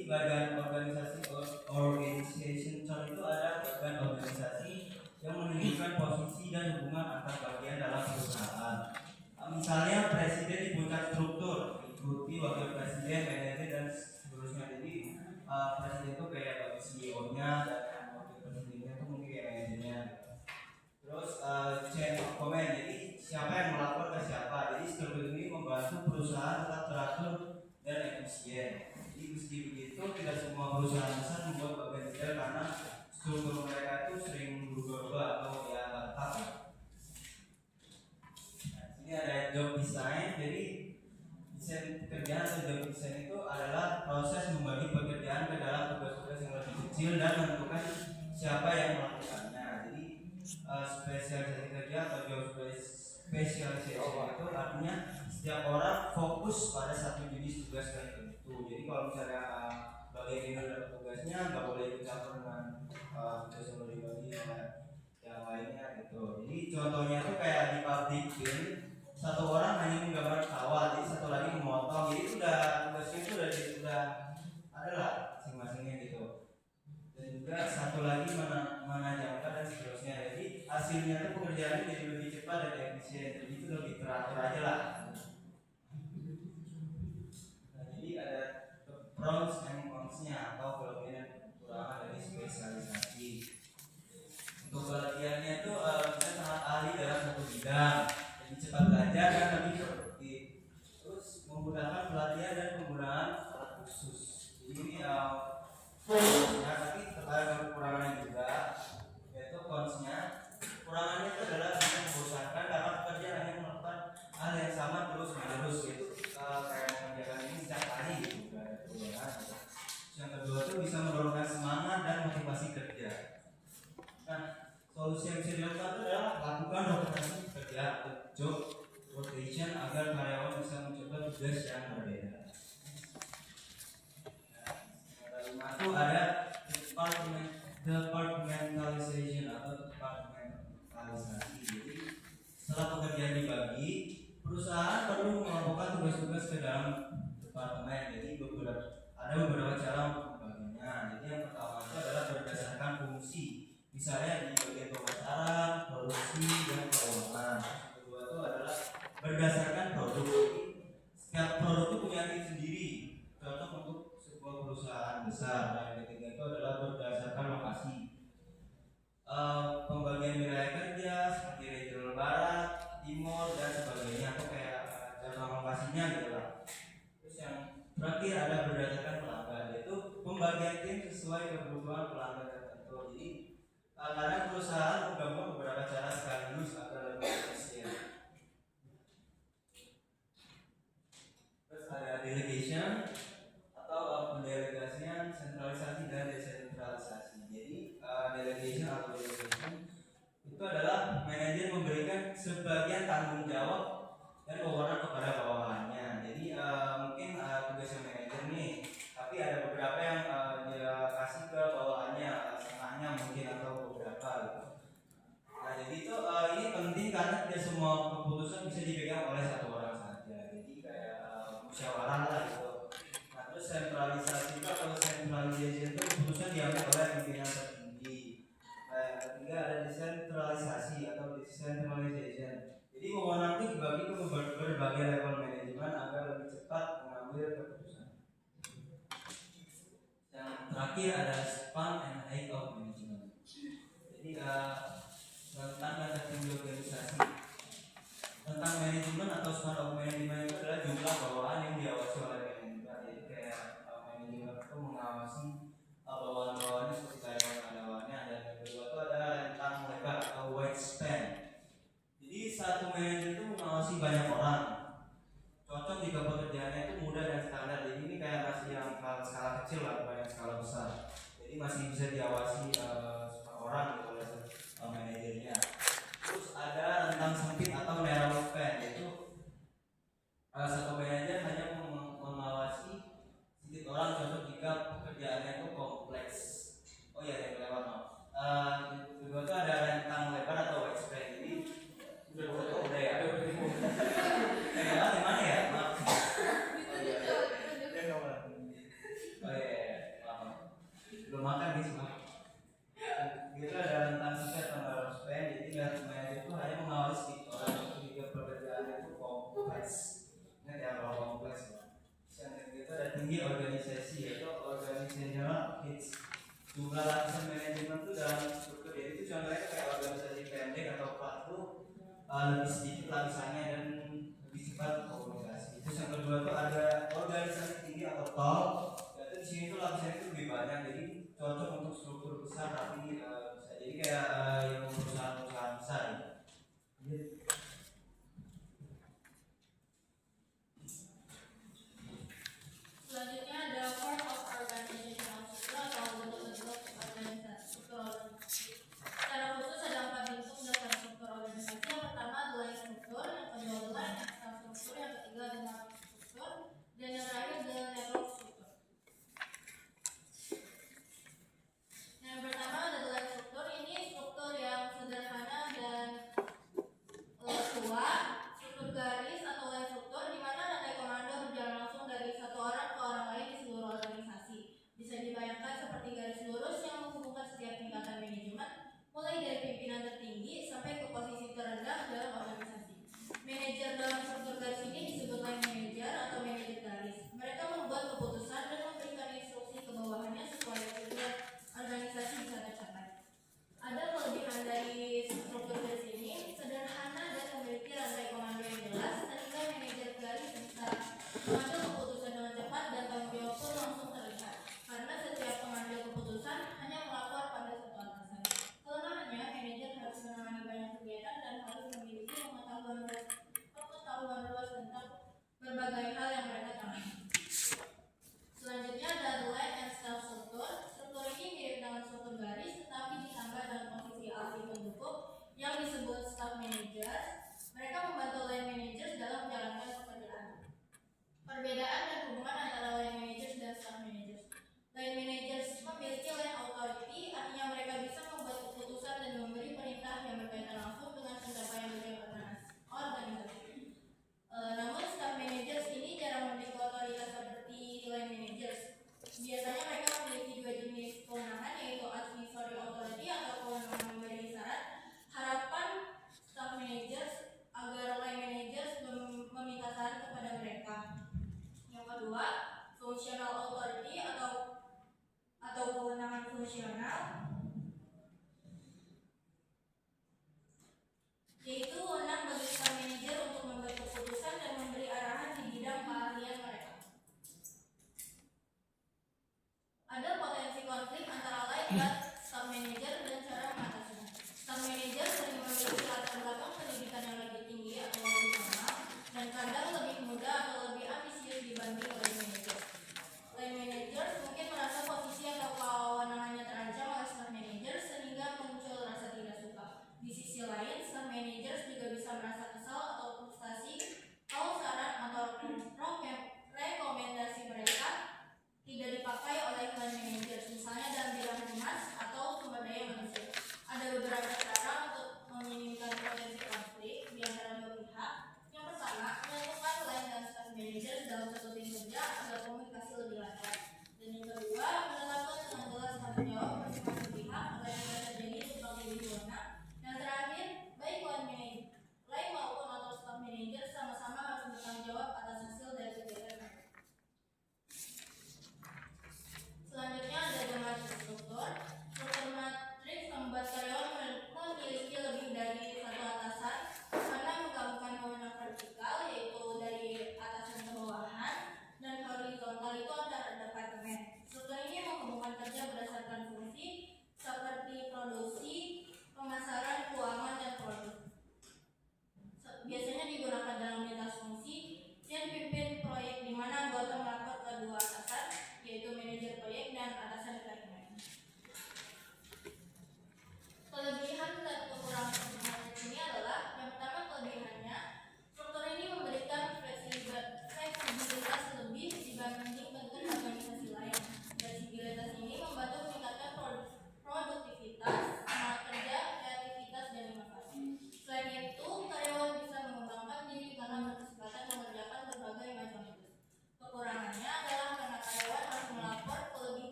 Jadi badan organisasi organization chart itu ada badan organisasi yang menunjukkan posisi dan hubungan antar bagian dalam perusahaan. Misalnya presiden di puncak struktur, diikuti wakil presiden, manajer dan seterusnya. Jadi presiden itu kayak bagi CEO-nya dan wakil presidennya itu mungkin kayak manajernya. Terus chain of command, jadi siapa yang melapor ke siapa. Jadi struktur ini membantu perusahaan tetap teratur dan efisien. Jadi meski begitu tidak semua perusahaan besar membuat bagian detail karena struktur mereka itu sering berubah-ubah atau ya nggak tetap. Ini ada job design. Jadi desain pekerjaan atau job design itu adalah proses membagi pekerjaan ke dalam tugas-tugas yang lebih kecil dan menentukan siapa yang melakukannya. Jadi spesialisasi kerja atau job specialization itu artinya setiap orang fokus pada satu jenis tugas tertentu. Jadi kalau misalnya bagian ini ada tugasnya nggak boleh ikut campur dengan tugas yang dibagi yang lainnya gitu. Jadi contohnya itu kayak di pabrik bin, satu orang hanya menggambar pesawat, jadi satu lagi memotong. Jadi itu udah tugasnya itu udah ada lah masing-masingnya gitu. Dan juga satu lagi menajamkan dan seterusnya. Jadi hasilnya itu pekerjaannya jadi lebih cepat dan efisien. Jadi itu lebih teratur aja lah. Nah, jadi ada pros and cons-nya atau kelebihan dan kekurangan dari spesialisasi. Untuk pelatihannya itu kita sangat ahli dalam satu bidang, jadi cepat belajar dan lebih produktif. Terus menggunakan pelatihan dan penggunaan alat khusus. Jadi ini ya, tapi ada kekurangannya juga, yaitu konsnya. Kekurangannya itu adalah bisa membosankan karena pekerja hanya melakukan hal yang sama terus menerus, gitu. Kayak mengerjakan ini setiap hari gitu, gak ada perubahan. Yang kedua itu bisa menurunkan semangat dan motivasi kerja. Nah, solusi yang bisa dilakukan itu adalah lakukan rotasi kerja atau job rotation agar karyawan bisa mencoba tugas yang berbeda. Itu ada departmentalization atau departmentalisasi. Jadi setelah pekerjaan dibagi, perusahaan perlu melakukan tugas-tugas ke dalam departemen. Jadi ada beberapa cara untuk membaginya. Jadi yang pertama itu adalah berdasarkan fungsi. Misalnya di bagian pemasaran, produksi, dan keuangan. Yang kedua itu adalah berdasarkan produk. Setiap produk itu punya tim sendiri. Contoh untuk sebuah perusahaan besar. Dan yang ketiga itu adalah berdasarkan lokasi. Pembagian wilayah kerja seperti regional barat, timur, dan sebagainya. Atau kayak cara lokasinya gitu lah. Terus yang terakhir ada berdasarkan pelanggan, yaitu pembagian tim sesuai kebutuhan pelanggan tertentu. Jadi kadang perusahaan menggabung beberapa cara sekaligus agar lebih efisien. Terus ada delegation atau pendelegasian, sentralisasi dan desentralisasi. Jadi delegation atau delegation itu adalah manajer memberikan sebagian tanggung jawab dan wewenang kepada bawahannya. Jadi mungkin tugasnya manajer nih, tapi ada beberapa yang dia kasih ke bawahannya, setengahnya mungkin atau beberapa gitu. Nah jadi itu ini penting karena tidak semua keputusan bisa dipegang oleh satu orang saja. Jadi kayak musyawarah lah gitu. Nah terus sentralisasi itu atau centralization itu keputusan diambil oleh pimpinan tertinggi. Nah yang ketiga ada desentralisasi atau decentralization. Jadi wewenang itu dibagi ke berbagai level manajemen agar lebih cepat mengambil keputusan. Yang terakhir ada span and height of management. Jadi tentang kata tinggi organisasi, tentang manajemen atau span of management itu adalah jumlah bawahan yang diawasi oleh manajemen. Jadi kayak manajemen itu mengawasi bawahan-bawahannya seperti karyawan-karyawannya. Dan yang kedua itu ada rentang lebar atau wide span. Jadi satu manajer itu mengawasi banyak orang. Cocok jika pekerjaannya itu mudah dan standar. Jadi ini kayak masih yang skala kecil lah, bukan yang skala besar. Jadi masih bisa diawasi orang gitu oleh manajernya. Terus ada rentang sempit atau narrow span, yaitu satu manajer hanya mengawasi sedikit orang. Cocok jika pekerjaannya itu kompleks. Oh iya, yang kelewat no. Kedua itu ada rentang lebar atau wide span. Jadi udah ya. Yang mana ya? Maaf. Oh iya. belum makan nih semua. Kita ada rentang singkat tanggal span, jadi tinggal pemain itu hanya mengawasi orang tiga pekerjaan itu kompleks. Ingat ya kalau kompleks ya. Yang ketiga ada tinggi organisasi, yaitu organisational needs. Jumlah lapisan manajemen itu dalam struktur itu contohnya kayak organisasi pendek atau plat itu lebih sedikit lapisannya dan lebih cepat komunikasi. Terus yang kedua itu ada organisasi tinggi atau top. Yaitu di sini tuh lapisannya itu lebih banyak, jadi cocok untuk struktur besar tapi bisa jadi kayak yang perusahaan-perusahaan besar ya. Selanjutnya ada form of organizational structure atau bentuk-bentuk organisasi. Secara khusus ada 4 bentuk dasar struktur organisasi. Yang pertama adalah struktur, yang kedua adalah struktur, yang ketiga adalah struktur, dan yang terakhir adalah network struktur. Yang pertama adalah struktur. Ini struktur yang sederhana dan tua. Struktur garis atau line struktur di mana rantai komando berjalan langsung dari satu orang ke orang lain di seluruh organisasi. Bisa dibayangkan seperti garis lurus yang menghubungkan setiap tingkatan manajemen, mulai dari pimpinan tertinggi sampai ke posisi terendah dalam organisasi. Manajer dalam struktur garis ini disebut line manager atau manajer garis. Mereka membuat keputusan dan memberikan instruksi ke bawahannya supaya tujuan organisasi bisa tercapai. Ada kelebihan dari struktur garis ini, sederhana dan memiliki rantai komando yang jelas, sehingga manajer garis bisa mengambil keputusan dengan cepat dan tanggung jawab pun langsung terlihat. Karena setiap pengambil keputusan hanya melapor pada satu atasan. Kelemahannya, manajer harus menangani banyak kegiatan dan harus memiliki pengetahuan luas tentang berbagai hal yang mereka tangani. Selanjutnya ada line and staff struktur. Struktur ini mirip dengan struktur garis, tetapi ditambah dengan posisi ahli pendukung yang disebut staff managers. Mereka membantu line managers dalam menjalankan pekerjaan. Perbedaan dan hubungan antara line managers dan staff managers. Line managers memiliki line authority, artinya mereka bisa membuat keputusan dan memberi perintah yang berkaitan langsung dengan pencapaian organisasi. Namun staff managers ini jarang memiliki otoritas seperti line managers. Biasanya mereka memiliki dua jenis kewenangan, yaitu advisory authority atau kewenangan memberi saran. Harapan staff managers agar line managers meminta saran kepada mereka. Yang kedua, functional authority atau kewenangan fungsional, yaitu wewenang bagi staff manager untuk membuat keputusan dan memberi arahan di bidang keahlian mereka. Ada potensi konflik antara line dan staff manager dan cara mengatasinya. Staff manager sering memiliki latar belakang pendidikan yang lebih tinggi atau lebih formal dan kadang lebih muda atau lebih ambisius dibanding line manager. Line manager mungkin merasa posisi atau kewenangannya terancam oleh staff manager sehingga muncul rasa tidak suka. Di sisi lain, staff managers juga bisa merasa kesal atau frustasi kalau saran atau rekomendasi mereka tidak dipakai oleh line managers, misalnya dalam bidang humas atau sumber daya manusia.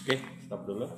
Oke, stop dulu.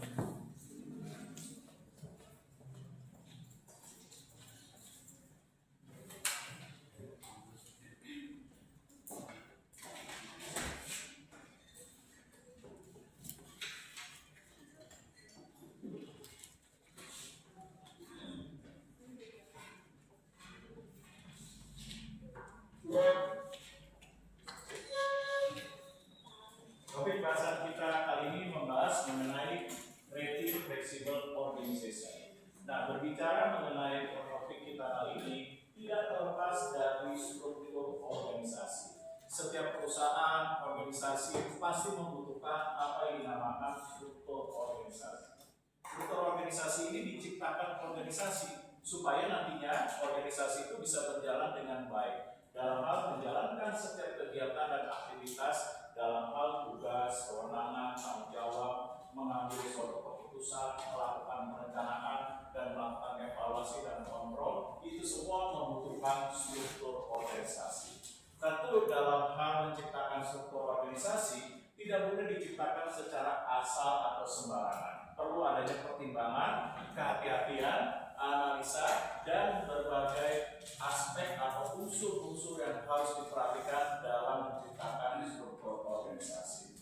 Topik bahasan kita kali ini membahas mengenai creative flexible organization. Nah, berbicara mengenai topik kita kali ini tidak terlepas dari struktur organisasi. Setiap perusahaan, organisasi pasti membutuhkan apa yang dinamakan struktur organisasi. Struktur organisasi ini diciptakan organisasi supaya nantinya organisasi itu bisa berjalan dengan baik dalam hal menjalankan setiap kegiatan dan aktivitas dalam hal tugas, kewenangan, tanggung jawab, mengambil suatu keputusan, melakukan perencanaan, dan melakukan evaluasi dan kontrol. Itu semua membutuhkan struktur organisasi. Tentu dalam hal menciptakan struktur organisasi tidak boleh diciptakan secara asal atau sembarangan. Perlu adanya pertimbangan, kehati-hatian, analisa, dan berbagai aspek atau unsur-unsur yang harus diperhatikan dalam menciptakan struktur organisasi.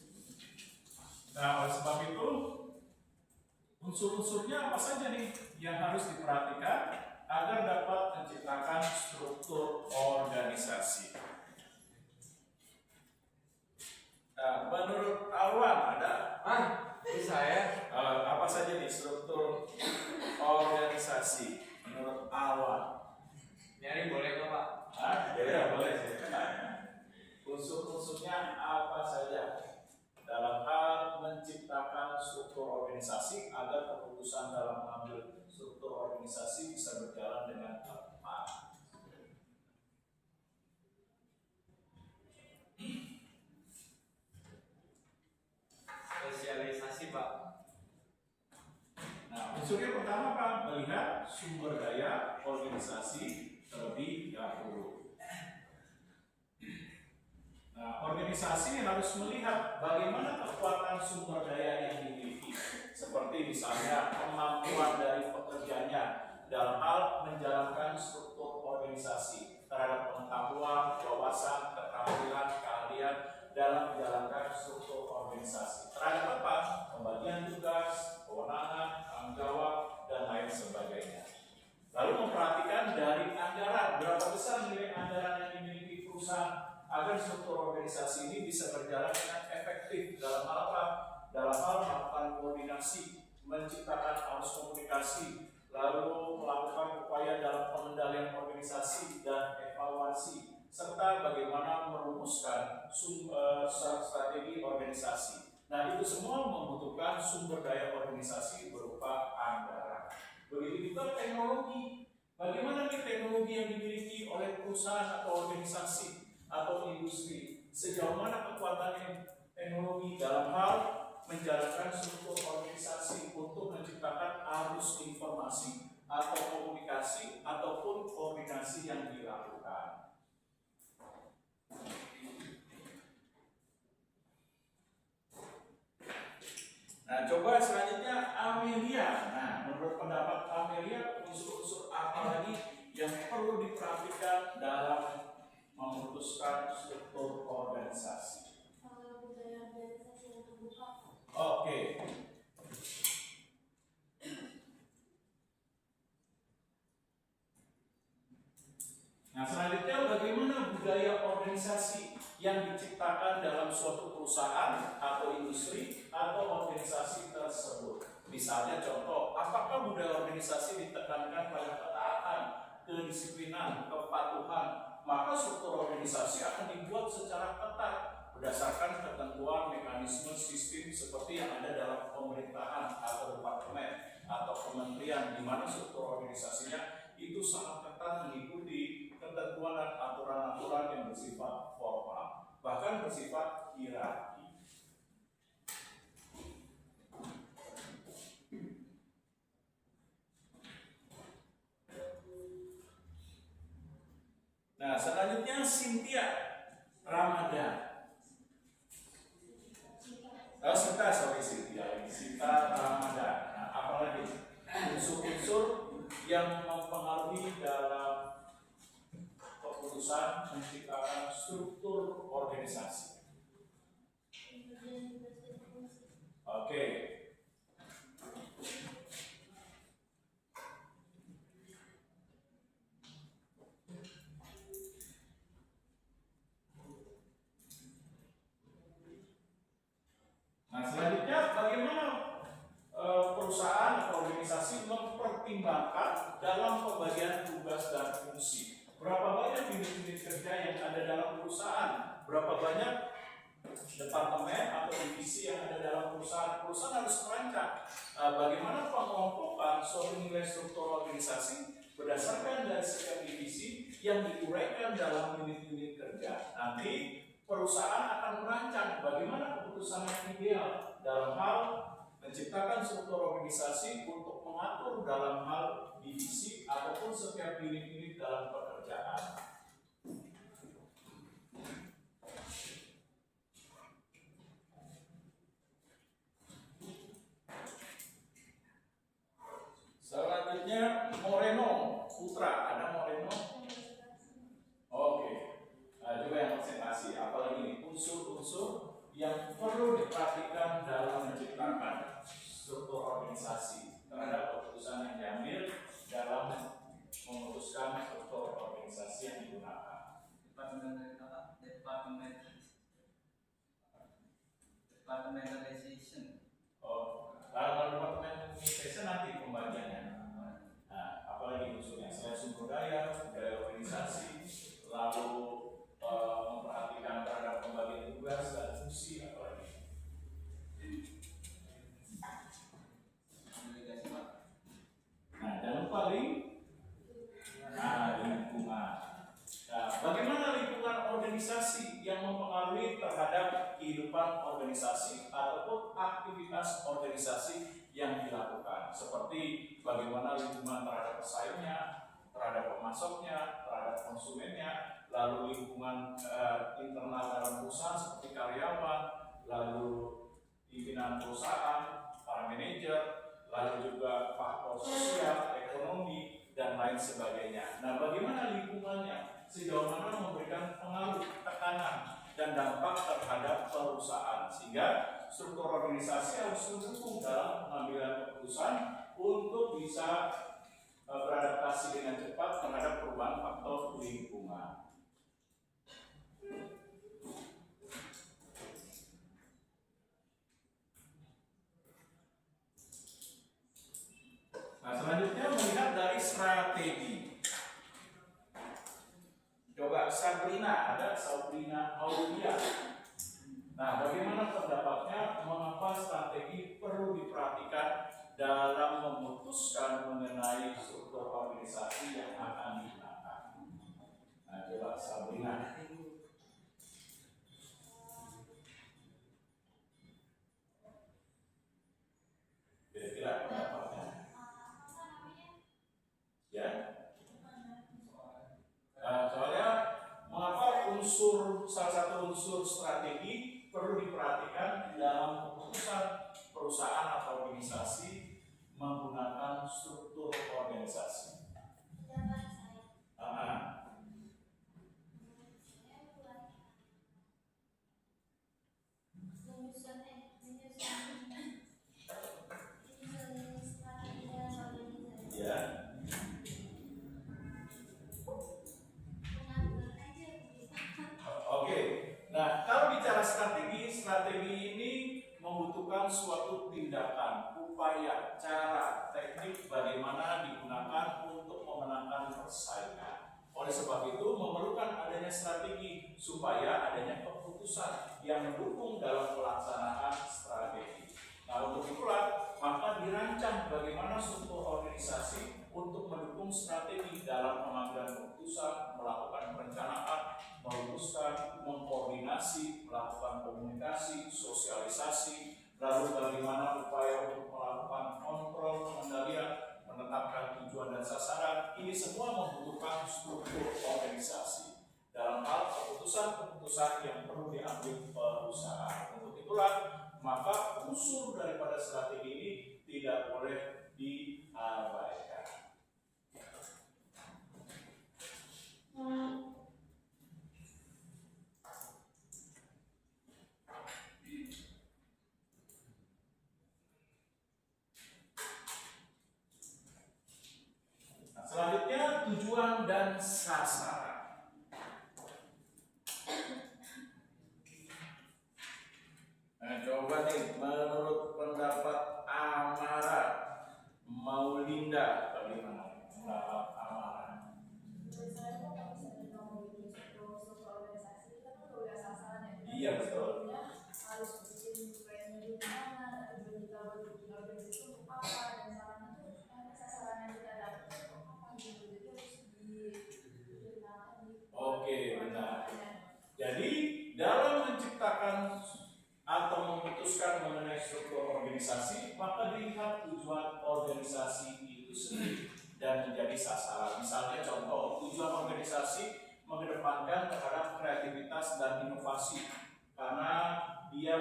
Nah, oleh sebab itu, unsur-unsurnya apa saja nih yang harus diperhatikan agar dapat menciptakan struktur organisasi? Nah, menurut Alwan ada? Ini saya. Apa saja nih struktur organisasi menurut Alwan? Nyari boleh nggak Pak? Ya boleh sih. Unsur-unsurnya apa saja dalam hal menciptakan struktur organisasi agar keputusan dalam mengambil struktur organisasi bisa berjalan dengan tepat. Spesialisasi Pak. Nah, unsur yang pertama Pak, melihat sumber daya organisasi terlebih dahulu. Nah, organisasi harus melihat bagaimana kekuatan sumber daya yang dimiliki, seperti misalnya kemampuan dari pekerjanya dalam hal menjalankan struktur organisasi terhadap pengetahuan, wawasan, keterampilan, keahlian dalam menjalankan struktur organisasi terhadap apa? Pembagian tugas, kewenangan, tanggung jawab, dan lain sebagainya. Lalu memperhatikan dari anggaran, berapa besar nilai anggaran yang dimiliki perusahaan agar struktur organisasi ini bisa berjalan dengan efektif dalam hal apa? Dalam hal melakukan koordinasi, menciptakan arus komunikasi, lalu melakukan upaya dalam pengendalian organisasi dan evaluasi, serta bagaimana merumuskan strategi organisasi. Nah, itu semua membutuhkan sumber daya organisasi berupa anggaran. Begitu juga teknologi. Bagaimana nih teknologi yang dimiliki oleh perusahaan atau organisasi atau industri? Sejauh mana kekuatan teknologi dalam hal menjalankan struktur organisasi untuk menciptakan arus informasi atau komunikasi ataupun koordinasi yang dilakukan. Nah, coba selanjutnya Amelia. Nah, menurut pendapat Amelia, unsur-unsur apa lagi yang perlu diperhatikan dalam memutuskan struktur organisasi? Budaya organisasi yang terbuka. Oke. Nah, selanjutnya bagaimana budaya organisasi yang diciptakan dalam suatu perusahaan atau industri atau organisasi tersebut. Misalnya contoh, apakah budaya organisasi ditekankan pada ketaatan, kedisiplinan, kepatuhan, maka struktur organisasi akan dibuat secara ketat berdasarkan ketentuan mekanisme sistem seperti yang ada dalam pemerintahan atau departemen atau kementerian, di mana struktur organisasinya itu sangat ketat mengikuti ketentuan dan aturan-aturan yang bersifat formal, bahkan bersifat hierarki. Nah, selanjutnya Cynthia Ramadan. Cynthia berapa banyak departemen atau divisi yang ada dalam perusahaan. Perusahaan harus merancang bagaimana pengelompokan suatu nilai struktur organisasi berdasarkan dari setiap divisi yang diuraikan dalam unit-unit kerja. Nanti perusahaan akan merancang bagaimana keputusan yang ideal dalam hal menciptakan struktur organisasi untuk mengatur dalam hal divisi ataupun setiap unit-unit dalam pekerjaan. Selanjutnya Moreno Putra, ada Moreno? Oke. Juga yang presentasi, apalagi ini unsur-unsur yang perlu diperhatikan dalam menciptakan struktur organisasi terhadap keputusan yang diambil dalam memutuskan struktur organisasi yang digunakan. Departmentalization. Kalau departmentalization nanti pembagiannya. Nah, apalagi unsurnya selain sumber daya, budaya organisasi, lalu memperhatikan terhadap pembagian tugas dan fungsi, apalagi. Nah, jangan lupa lingkungan. Nah, bagaimana lingkungan organisasi yang mempengaruhi terhadap kehidupan organisasi ataupun aktivitas organisasi yang dilakukan, seperti bagaimana lingkungan terhadap pesaingnya, terhadap pemasoknya, terhadap konsumennya, lalu lingkungan internal dalam perusahaan seperti karyawan, lalu pimpinan perusahaan, para manajer, lalu juga faktor sosial, ekonomi, dan lain sebagainya. Nah, bagaimana lingkungannya? Sejauh mana memberikan pengaruh, tekanan, dan dampak terhadap perusahaan, sehingga struktur organisasi harus mendukung dalam pengambilan keputusan untuk bisa beradaptasi dengan cepat terhadap perubahan faktor lingkungan. Nah, selanjutnya melihat dari strategi. Coba Sabrina, ada Sabrina Aulia. Nah, bagaimana pendapatnya mengapa strategi perlu diperhatikan dalam memutuskan mengenai struktur organisasi yang akan digunakan? Nah, coba Sabrina. Kira-kira pendapatnya? Ya? Soalnya mengapa salah satu unsur strategi perlu diperhatikan dalam keputusan perusahaan atau organisasi menggunakan struktur organisasi? Ya. Oke. Nah, kalau bicara strategi ini membutuhkan suatu tindakan, upaya, cara, teknik bagaimana digunakan untuk memenangkan persaingan. Oleh sebab itu memerlukan adanya strategi supaya adanya keputusan yang mendukung dalam pelaksanaan strategi. Nah, untuk itulah maka dirancang bagaimana struktur organisasi untuk mendukung strategi dalam pengambilan keputusan, melakukan perencanaan, merumuskan, mengkoordinasi, melakukan komunikasi, sosialisasi, lalu bagaimana upaya untuk melakukan kontrol, pengendalian, menetapkan tujuan dan sasaran. Ini semua membutuhkan struktur organisasi dalam hal keputusan-keputusan yang perlu diambil perusahaan. Untuk itulah maka unsur daripada strategi ini tidak boleh diabaikan. Selanjutnya tujuan dan sasaran. Nah, coba nih menurut pendapat Amara Maulinda bagaimana pendapat Amara? Menurut saya kalau misalnya kita mau bikin suatu organisasi, kita kan udah sasaran apa dan sasaran itu sasaran yang kita dapat itu apa gitu, jadi harus dikenalkan di Oke, benar. Jadi dalam menciptakan atau memutuskan mengenai struktur organisasi, maka dilihat tujuan organisasi itu sendiri dan menjadi sasaran. Misalnya contoh, tujuan organisasi mengedepankan terhadap kreativitas dan inovasi karena dia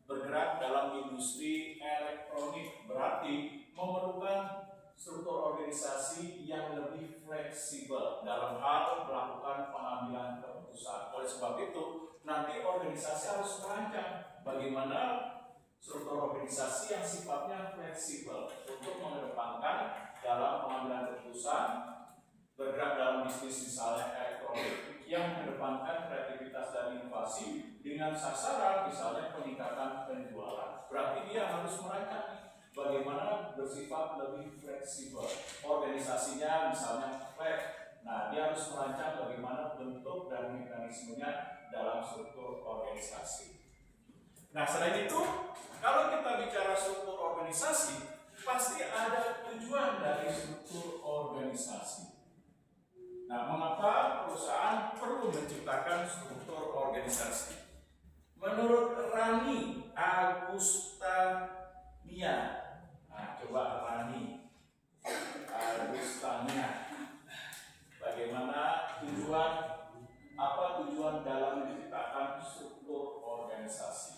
bergerak dalam industri elektronik, berarti memerlukan struktur organisasi yang lebih fleksibel dalam hal melakukan pengambilan keputusan. Oleh sebab itu, nanti organisasi harus merancang bagaimana struktur organisasi yang sifatnya fleksibel untuk mengedepankan dalam pengambilan keputusan, bergerak dalam bisnis misalnya elektronik yang mengedepankan kreativitas dan inovasi dengan sasaran misalnya peningkatan penjualan. Berarti dia harus merancang bagaimana bersifat lebih fleksibel. Organisasinya misalnya flat. Nah, dia harus merancang bagaimana bentuk dan mekanismenya dalam struktur organisasi. Nah, selain itu, kalau kita bicara struktur organisasi, pasti ada tujuan dari struktur organisasi. Nah, mengapa perusahaan perlu menciptakan struktur organisasi? Menurut Rani Agustania, nah, coba Rani Agustania, bagaimana apa tujuan dalam menciptakan struktur organisasi?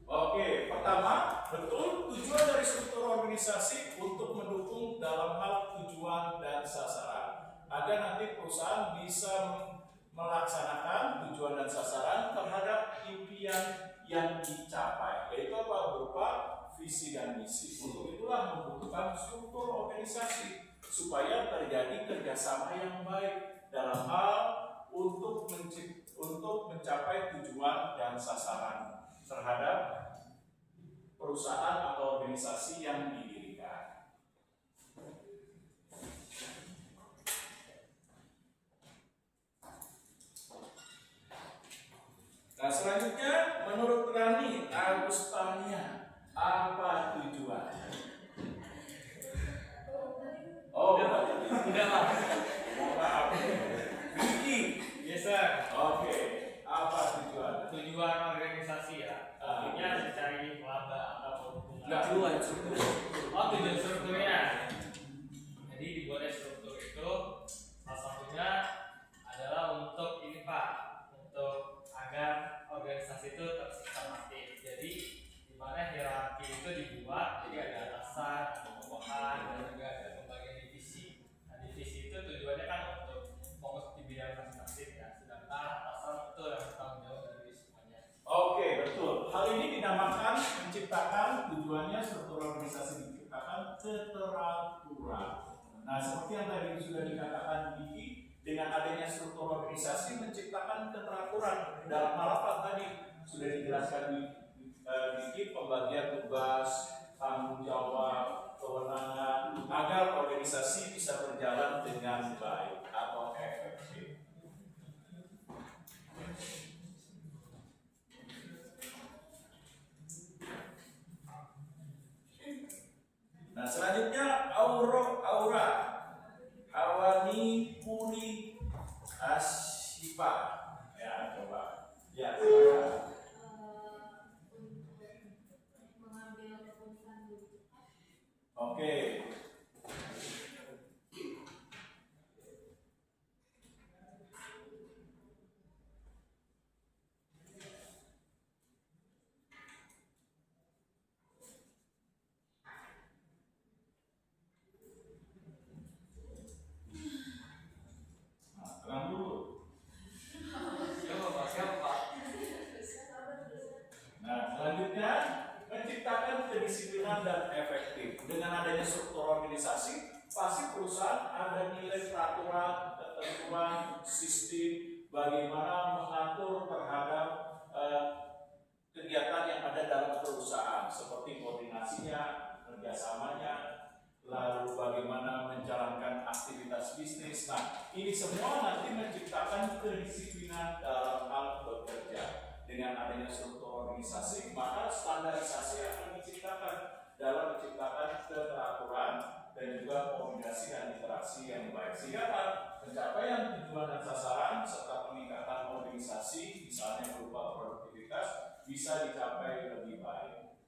Oke, pertama, betul tujuan dari struktur organisasi untuk mendukung dalam hal tujuan dan sasaran agar nanti perusahaan bisa melaksanakan tujuan dan sasaran terhadap impian yang dicapai, yaitu apa? Berupa visi dan misi. Untuk itulah membutuhkan struktur organisasi supaya terjadi kerjasama yang baik dalam hal untuk mencapai tujuan dan sasaran terhadap perusahaan atau organisasi yang didirikan. Nah, selanjutnya menurut Rani Agustania, apa tujuan? Oh, Udah Pak. maaf. Vicky. Yes sir. Oke, apa tujuan? Tujuan organisasi ya. Intinya mencari laba atau keuntungan. Tujuan struktur. Oh, tujuan strukturnya. Jadi dibuatnya struktur itu salah satunya adalah untuk ini Pak, untuk agar organisasi itu tersistematis. Jadi di mana hierarki itu dibuat, jadi ada atasan, ada bawahan, dan juga ada pembagian divisi. Nah, divisi itu tujuannya kan untuk fokus di bidang masing-masing ya. Sedangkan atasan itu yang bertanggung jawab dari semuanya. Oke, betul. Hal ini dinamakan menciptakan tujuannya struktur organisasi diciptakan keteraturan. Nah, seperti yang tadi sudah dikatakan Diki, dengan adanya struktur organisasi menciptakan keteraturan dalam hal apa tadi sudah dijelaskan di Diki, pembagian tugas, tanggung jawab, kewenangan agar organisasi bisa berjalan dengan baik atau efektif. Nah, selanjutnya aura Hawani Puri Asyifa. Ya, coba. Ya, silakan. Untuk mengambil keputusan dulu. Oke. Nah, tenang dulu. Siapa Pak? Siapa Pak? Nah, selanjutnya menciptakan kedisiplinan dan efektif. Dengan adanya struktur organisasi, pasti perusahaan ada nilai peraturan, ketentuan, sistem bagaimana mengatur terhadap kegiatan yang ada dalam perusahaan seperti koordinasinya, kerjasamanya, lalu bagaimana menjalankan aktivitas bisnis. Nah, ini semua nanti menciptakan kedisiplinan dalam hal bekerja. Dengan adanya struktur organisasi, maka standarisasi akan diciptakan dalam menciptakan keteraturan dan juga komunikasi dan interaksi yang baik. Sehingga pencapaian tujuan dan sasaran serta peningkatan organisasi, misalnya berupa produktivitas, bisa dicapai lebih baik.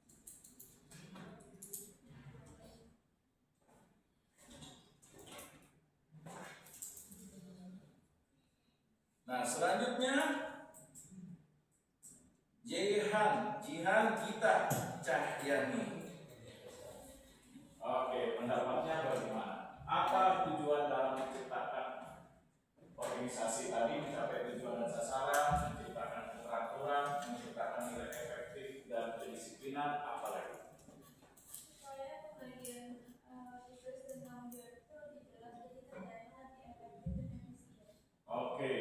Nah, selanjutnya Jihan Gita Cahyani. Oke, pendapatnya bagaimana? Apa tujuan dalam menciptakan organisasi tadi? Mencapai tujuan dan sasaran, menciptakan keteraturan, menciptakan nilai efektif dan kedisiplinan, apa lagi? Supaya pembagian tugas dan tanggung jawab itu lebih jelas, jadi kerjanya lebih efektif dan efisien. Oke.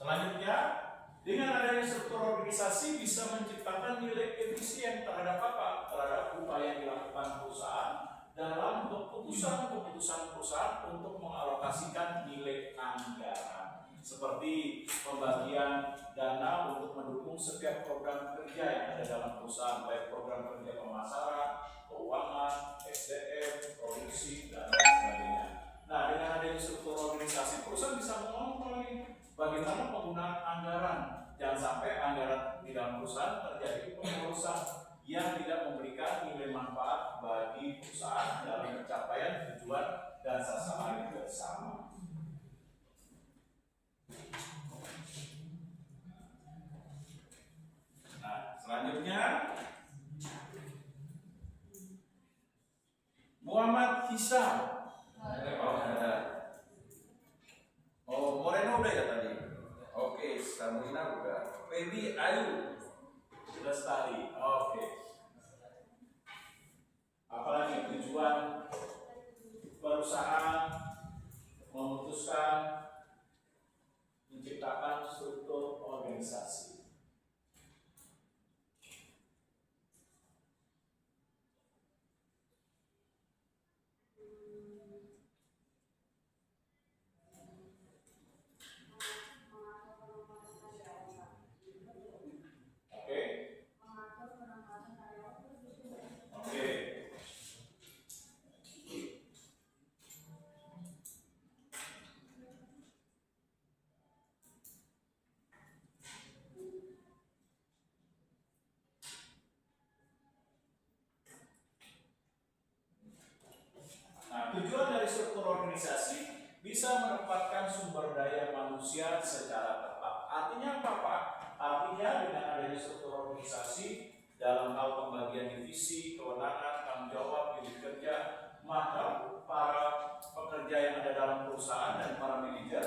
Selanjutnya, dengan adanya struktur organisasi bisa menciptakan nilai efisien terhadap apa? Terhadap upaya yang dilakukan perusahaan dalam keputusan-keputusan perusahaan untuk mengalokasikan nilai anggaran, seperti pembagian dana untuk mendukung setiap program kerja yang ada dalam perusahaan, baik program kerja pemasaran, keuangan, SDM, produksi, dan lain sebagainya. Nah, dengan adanya struktur organisasi, perusahaan bisa mengontrol bagaimana penggunaan anggaran. Jangan sampai anggaran di dalam perusahaan terjadi pemborosan yang tidak memberikan nilai manfaat bagi perusahaan dalam pencapaian tujuan dan sasaran bersama. Nah, selanjutnya Muhammad Hisam. Oh, Moreno udah ya tadi. Oke, Samina udah. Feby Ayu Lestari. Oke. Apalagi tujuan perusahaan memutuskan menciptakan struktur organisasi. Tujuan dari struktur organisasi bisa menempatkan sumber daya manusia secara tepat. Artinya apa, Pak? Artinya dengan adanya struktur organisasi dalam hal pembagian divisi, kewenangan, tanggung jawab, unit kerja, maka para pekerja yang ada dalam perusahaan dan para manajer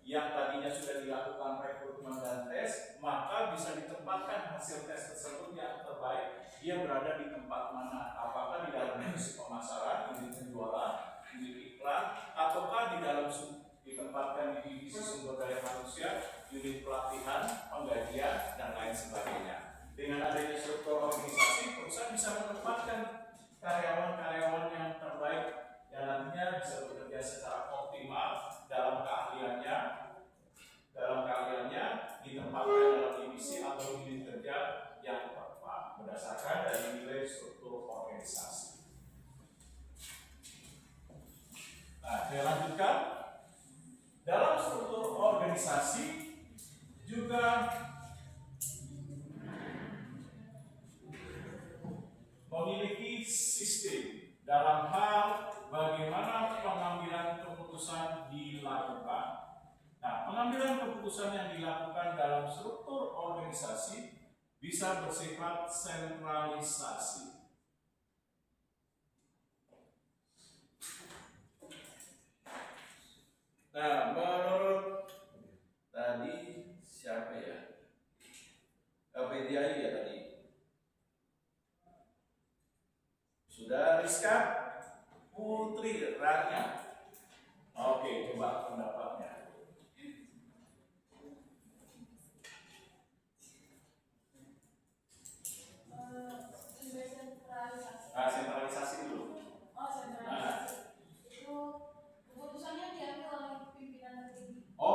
yang tadinya sudah dilakukan rekrutmen dan tes, maka bisa ditempatkan hasil tes tersebut yang terbaik. Dia berada di tempat mana? Apakah di dalam divisi pemasaran, unit penjualan, unit iklan, ataukah di dalam ditempatkan di divisi sumber daya manusia, unit pelatihan, penggajian, dan lain sebagainya. Dengan adanya struktur organisasi, perusahaan bisa menempatkan karyawan-karyawan yang terbaik yang nantinya bisa bekerja secara optimal dalam keahliannya, ditempatkan dalam divisi atau unit kerja yang tepat berdasarkan dari nilai struktur organisasi. Nah, saya lanjutkan. Dalam struktur organisasi juga memiliki sistem dalam hal bagaimana pengambilan keputusan dilakukan. Nah, pengambilan keputusan yang dilakukan dalam struktur organisasi bisa bersifat sentralisasi. Nah, menurut tadi siapa ya?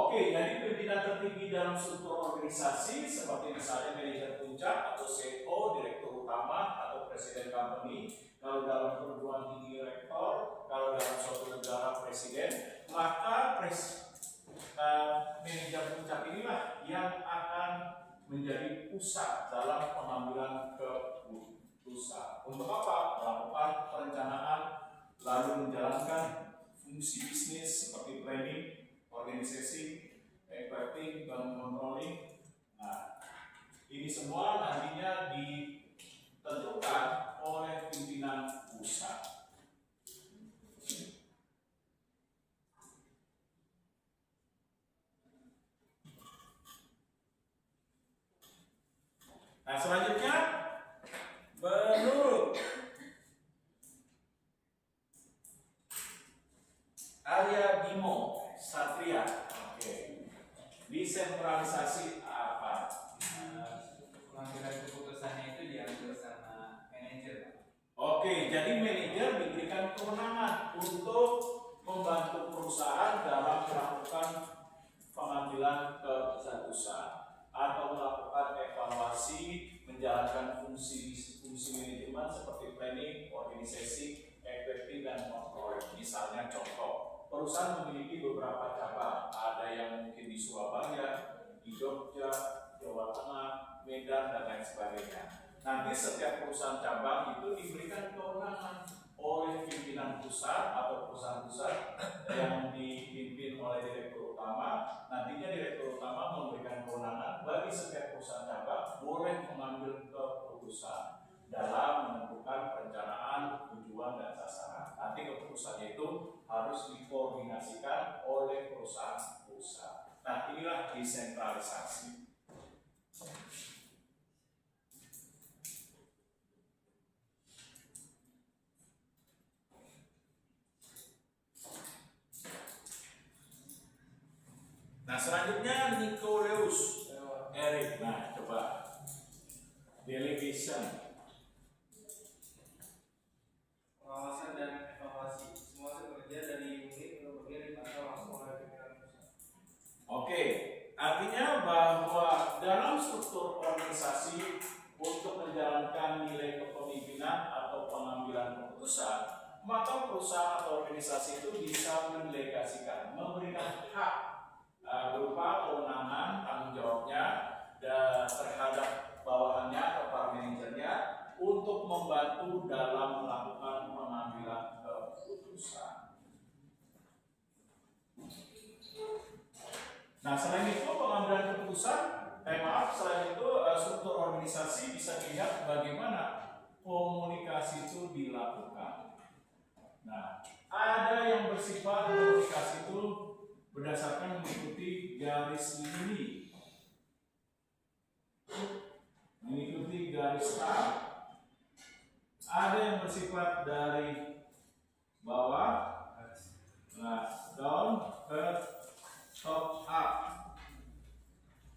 Oke, jadi pimpinan tertinggi dalam struktur organisasi seperti misalnya manajer puncak atau CEO, direktur utama atau presiden company, kalau dalam perguruan tinggi rektor, kalau dalam suatu negara presiden, maka manajer puncak inilah yang akan menjadi pusat dalam pengambilan keputusan. Untuk apa? Melakukan perencanaan, lalu menjalankan fungsi bisnis seperti planning, organisasi, equipment, dan controlling. Nah, ini semua nantinya ditentukan oleh pimpinan pusat. Nah, selanjutnya menurut Arya Bimo Satria, desentralisasi apa? Pengambilan keputusannya itu diambil sama manajer, Pak. Oke, jadi manajer diberikan kewenangan untuk membantu perusahaan dalam melakukan pengambilan keputusan atau melakukan evaluasi, menjalankan fungsi manajemen seperti planning, organisasi, equity, dan control. Misalnya contoh, perusahaan memiliki beberapa cabang, ada yang mungkin di Surabaya, di Jogja, Jawa Tengah, Medan, dan lain sebagainya. Nanti setiap perusahaan cabang itu diberikan kewenangan oleh pimpinan pusat atau perusahaan pusat yang dipimpin oleh direktur utama. Nantinya direktur utama memberikan kewenangan bagi setiap perusahaan cabang boleh mengambil keputusan dalam menentukan perencanaan, tujuan, dan sasaran. Nanti keputusannya itu harus dikoordinasikan oleh perusahaan pusat. Nah, inilah desentralisasi. Nah, selanjutnya Nicoleus Eric. Nah, coba delegation. Pengawasan dan evaluasi semua bekerja dari unit ke bagian dipantau langsung oleh pimpinan pusat. Oke, artinya bahwa dalam struktur organisasi untuk menjalankan nilai kepemimpinan atau pengambilan keputusan, maka perusahaan atau organisasi itu bisa mendelegasikan, memberikan hak berupa kewenangan, tanggung jawabnya terhadap bawahannya atau para manajernya untuk membantu dalam melakukan pengambilan keputusan. Nah, selain itu pengambilan keputusan, selain itu struktur organisasi bisa dilihat bagaimana komunikasi itu dilakukan. Nah, ada yang bersifat komunikasi itu berdasarkan mengikuti garis lini, mengikuti garis start. Ada yang bersifat dari bawah, nah, down ke top up.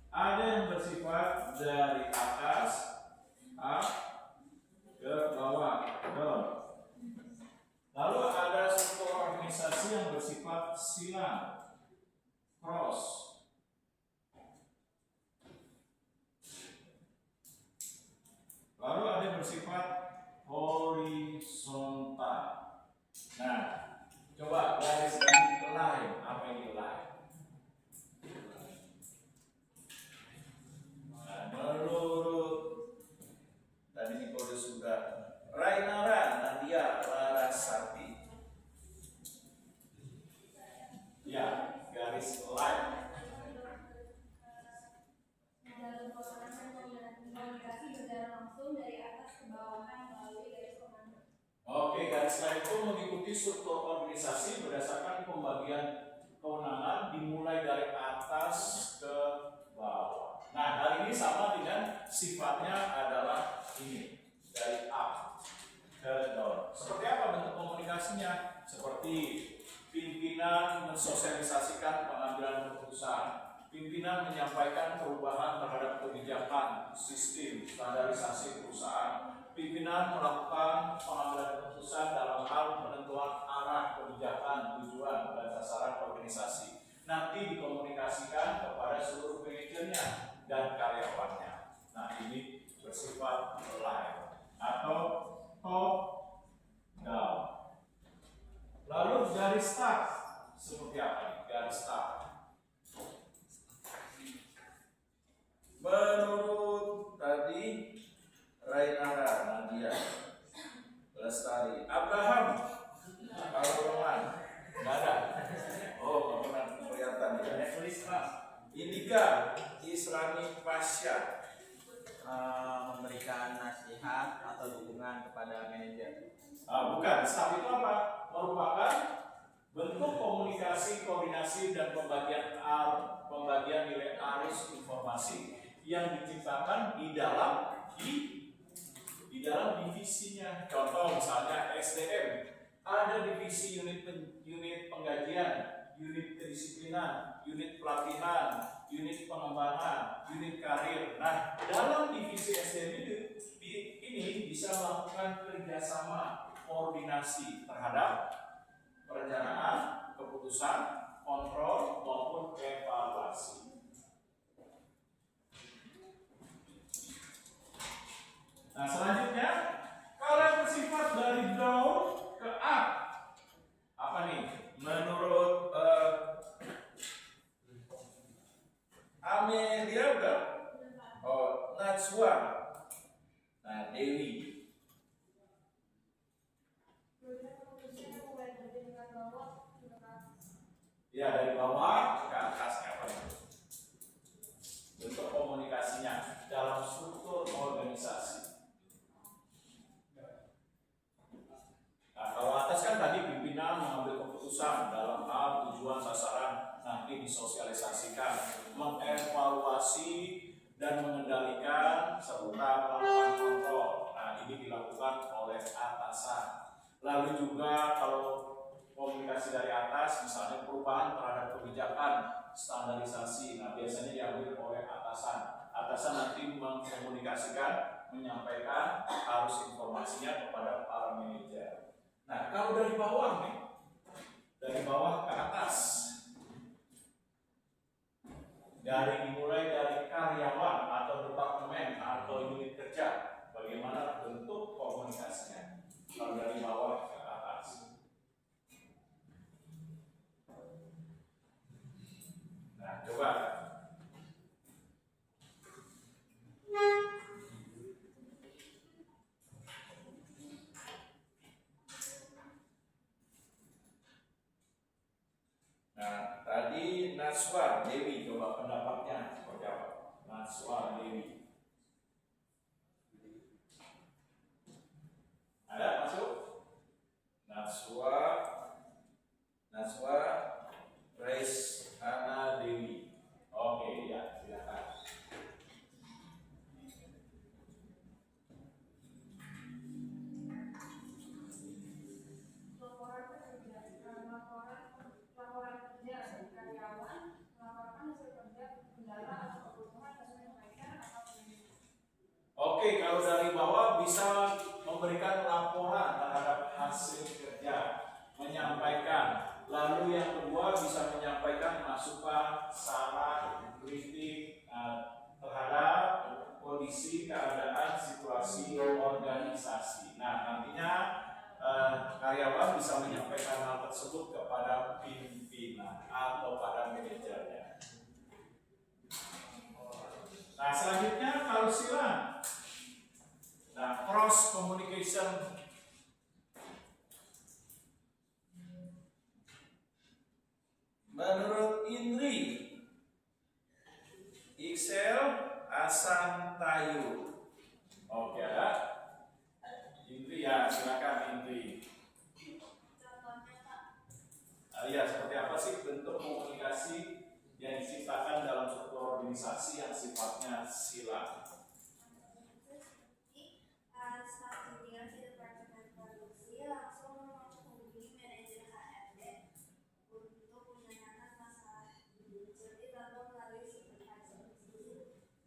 Ada yang bersifat dari atas up ke bawah, down. Lalu ada struktur organisasi yang bersifat silang, cross. Lalu ada yang bersifat horizontal. Nah, coba garis ini line. Apa ini line? Nah, menurut tadi Nicoleus sudah Rainara Nadia Larasati. Ya, garis line. Dalam proses komunikasi berjalan langsung dari atas ke bawahan melalui garis komando. Oke, garis line itu mengikuti struktur organisasi berdasarkan pembagian kewenangan dimulai dari atas ke bawah. Nah, hal ini sama dengan sifatnya adalah ini, dari up ke down. Seperti apa bentuk komunikasinya? Seperti pimpinan mensosialisasikan pengambilan keputusan. Pimpinan menyampaikan perubahan terhadap kebijakan, sistem, standarisasi perusahaan. Pimpinan melakukan pengambilan keputusan dalam hal penentuan arah kebijakan, tujuan, dan sasaran organisasi. nanti dikomunikasikan kepada seluruh manajernya dan karyawannya. Nah, ini bersifat live atau top down. Lalu garis start seperti apa nih? Garis start. Menurut tadi Rainara, Nadia, Lestari, Abraham, kalau Roman, nggak ada. Oh, nggak pernah kelihatan ya. Tulis Pak. Indika, Islami Pasya, Memberikan nasihat atau dukungan kepada manajer. bukan. Staff itu apa? Merupakan bentuk komunikasi, koordinasi dan pembagian nilai arus informasi yang diciptakan di dalam divisinya. Contoh misalnya SDM, ada divisi unit penggajian, unit kedisiplinan, unit pelatihan, unit pengembangan, unit karir. Nah, dalam divisi SDM ini bisa melakukan kerjasama koordinasi terhadap perencanaan, keputusan, kontrol maupun evaluasi. Nah, selanjutnya kalau yang bersifat dari down ke up, apa nih? Menurut Amelia udah? Oh, Najwa. Nah, Dewi. Ya, dari bawah ke atas apa nih? Bentuk komunikasinya dalam struktur organisasi. Nah, kalau atas kan tadi pimpinan mengambil keputusan dalam hal tujuan sasaran, nanti disosialisasikan, mengevaluasi dan mengendalikan serta melakukan kontrol. Nah, ini dilakukan oleh atasan. Lalu juga kalau komunikasi dari atas, misalnya perubahan terhadap kebijakan, standarisasi, nah biasanya diambil oleh atasan. Atasan nanti mengkomunikasikan, menyampaikan arus informasinya kepada para manajer. Nah, kalau dari bawah nih, dari bawah ke atas, dimulai dari karyawan atau departemen atau unit kerja, bagaimana bentuk komunikasinya? Kalau dari bawah ke atas. Nah, coba. Nah, tadi Najwa Dewi, coba pendapatnya seperti apa? Najwa Dewi. Ada masuk? Najwa Grace Ana Dewi. Oke, ya, silakan. Laporan kerja karyawan melaporkan hasil kerja kendala atau kebutuhan dan menyampaikan atau Oke, kalau dari bawah bisa memberikan laporan terhadap hasil kerja, menyampaikan. Lalu yang kedua bisa menyampaikan masukan, saran, kritik terhadap kondisi, keadaan, situasi organisasi. Nah, nantinya karyawan bisa menyampaikan hal tersebut kepada pimpinan atau pada manajernya. Nah, selanjutnya kalau silang. Nah, cross communication. Menurut Indri, Excel Asantayu. Oke, ada? Indri ya, silakan Indri. Ya, seperti apa sih bentuk komunikasi yang diciptakan dalam suatu organisasi yang sifatnya silang? Saat pimpinan di departemen produksi langsung menghubungi manajer HRD untuk menanyakan masalah seperti contoh melalui supervisor.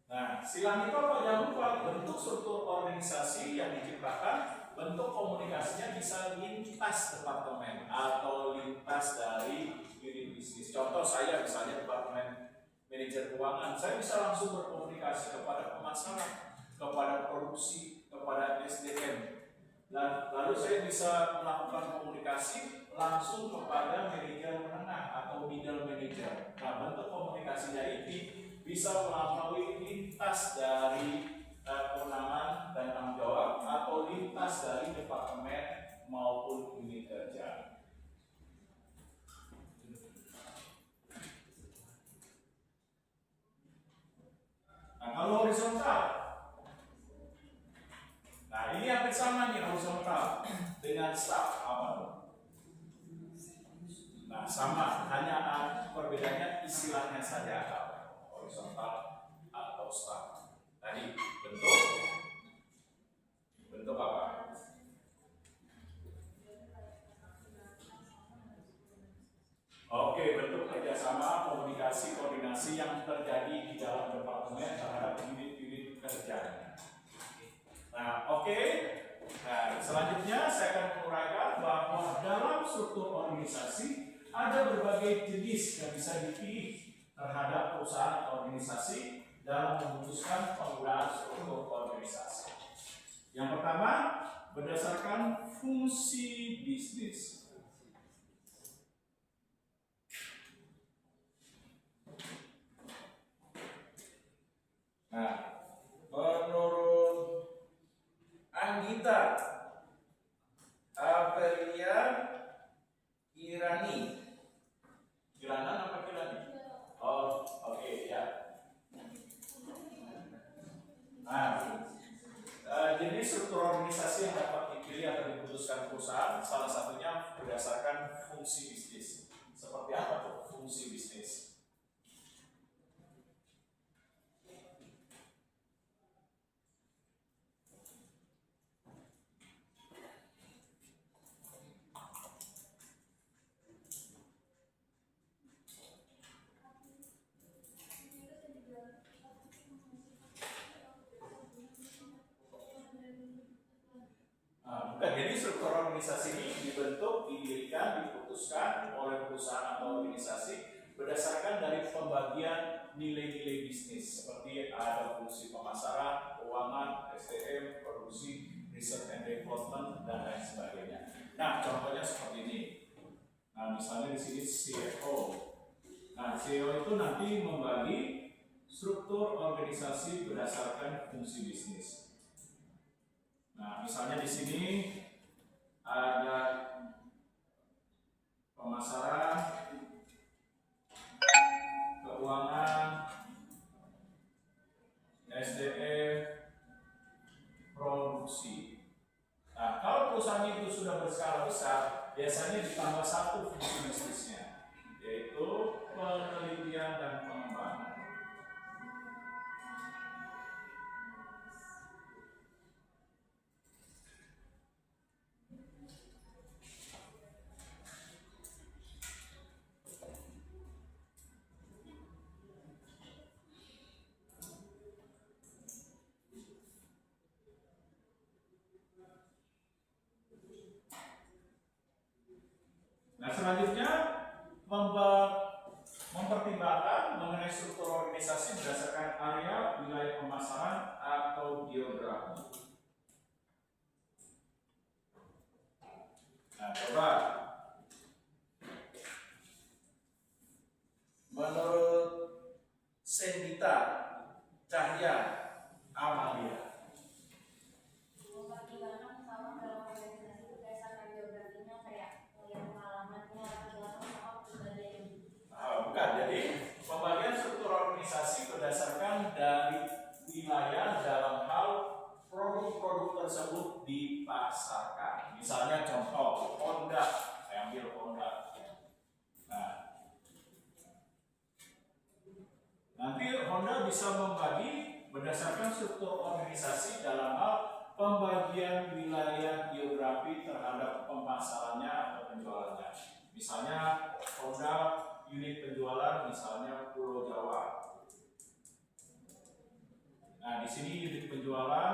Nah, silang itu apa? Jangan lupa bentuk struktur organisasi yang diciptakan, bentuk komunikasinya bisa lintas departemen atau lintas dari unit bisnis. Contoh saya misalnya departemen manajer keuangan, saya bisa langsung berkomunikasi kepada pemasaran, kepada produksi, kepada SDM. Lalu saya bisa melakukan komunikasi langsung kepada manajer menengah atau middle manager. Nah, bentuk komunikasinya ini bisa melalui lintas dari kewenangan dan tanggung jawab atau lintas dari departemen maupun unit kerja. Nah, kalau horizontal, nah ini hampir sama nih horizontal dengan staff apa tuh? Nah sama, hanya perbedaannya istilahnya saja horizontal atau staff. Tadi bentuk apa? Oke, bentuk kerjasama, komunikasi, koordinasi yang terjadi di dalam departemen terhadap unit-unit kerja. Nah, oke. Nah, selanjutnya saya akan menguraikan bahwa dalam struktur organisasi ada berbagai jenis yang bisa dipilih terhadap perusahaan organisasi dalam memutuskan penggunaan struktur organisasi. Yang pertama, berdasarkan fungsi bisnis. Nah, menurut Anggita Apelia Kirani, Kirana apa Kirani? Oh, oke, ya. Nah, jenis struktur organisasi yang dapat dipilih atau diputuskan perusahaan salah satunya berdasarkan fungsi bisnis. Seperti apa tuh fungsi bisnis? Jadi struktur organisasi ini dibentuk, didirikan, diputuskan oleh perusahaan atau organisasi berdasarkan dari pembagian nilai-nilai bisnis seperti ada fungsi pemasaran, keuangan, SDM, produksi, research and development dan lain sebagainya. Nah, contohnya seperti ini. Nah, misalnya di sini CEO. Nah, CEO itu nanti membagi struktur organisasi berdasarkan fungsi bisnis. Nah, misalnya di sini ada pemasaran, keuangan, SDM, produksi. Nah, kalau perusahaan itu sudah berskala besar, biasanya ditambah satu fungsi bisnisnya, yaitu penelitian dan pengembangan. Nah, selanjutnya mempertimbangkan mengenai struktur organisasi berdasarkan area, wilayah pemasaran atau geografi. Nah, coba menurut Sendita Cahya Amalia, mempertimbangkan sama dalam organisasi berdasarkan geografinya kayak melihat pengalamannya, pengalaman sama pribadinya. bukan. Jadi pembagian struktur organisasi berdasarkan dari wilayah dalam hal produk-produk tersebut dipasarkan. Misalnya contoh Honda, saya ambil Honda. Nah, nanti Honda bisa membagi berdasarkan struktur organisasi dalam hal pembagian wilayah geografi terhadap pemasarannya atau penjualannya. Misalnya Honda unit penjualan misalnya Pulau Jawa. Nah, di sini unit penjualan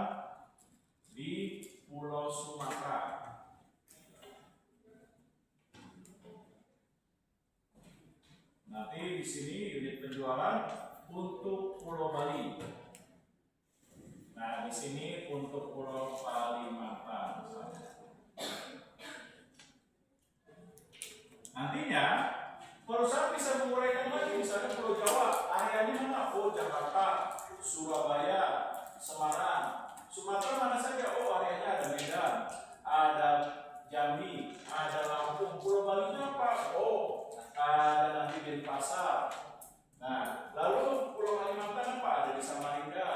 di Pulau Sumatera. di sini unit penjualan untuk Pulau Bali. Nah, di sini untuk Pulau Kalimantan misalnya. Nantinya perusahaan bisa menguraikan lagi, misalnya Pulau Jawa, areanya mana? Oh, Jakarta, Surabaya, Semarang. Sumatera mana saja? Oh, areanya ada Medan, ada Jambi, ada Lampung. Pulau Bali apa? Oh, ada nanti Denpasar. Nah, lalu Pulau Kalimantan apa? Ada di Samarinda,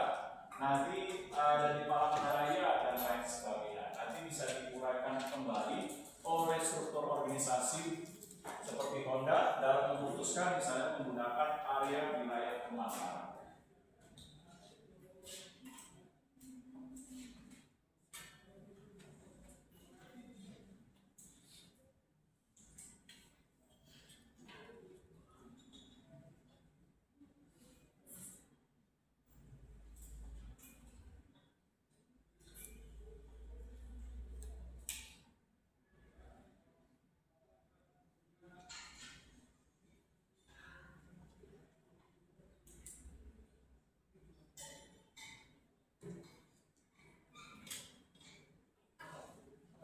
nanti ada di Palangkaraya dan lain sebagainya. Nanti bisa diuraikan kembali oleh struktur organisasi seperti Honda dalam memutuskan misalnya menggunakan area wilayah pemasaran.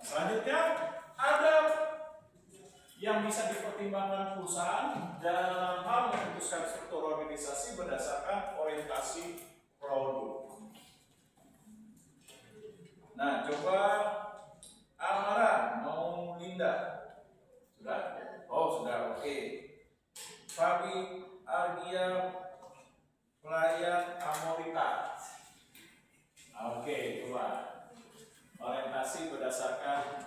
Selanjutnya ada yang bisa dipertimbangkan perusahaan dalam hal memutuskan struktur organisasi berdasarkan orientasi produk. Nah, coba Amaran mau Linda. Sudah? Oh, sudah. Oke. Fabi, Argia, Pelayan, Amorita. Oke, coba. Orientasi berdasarkan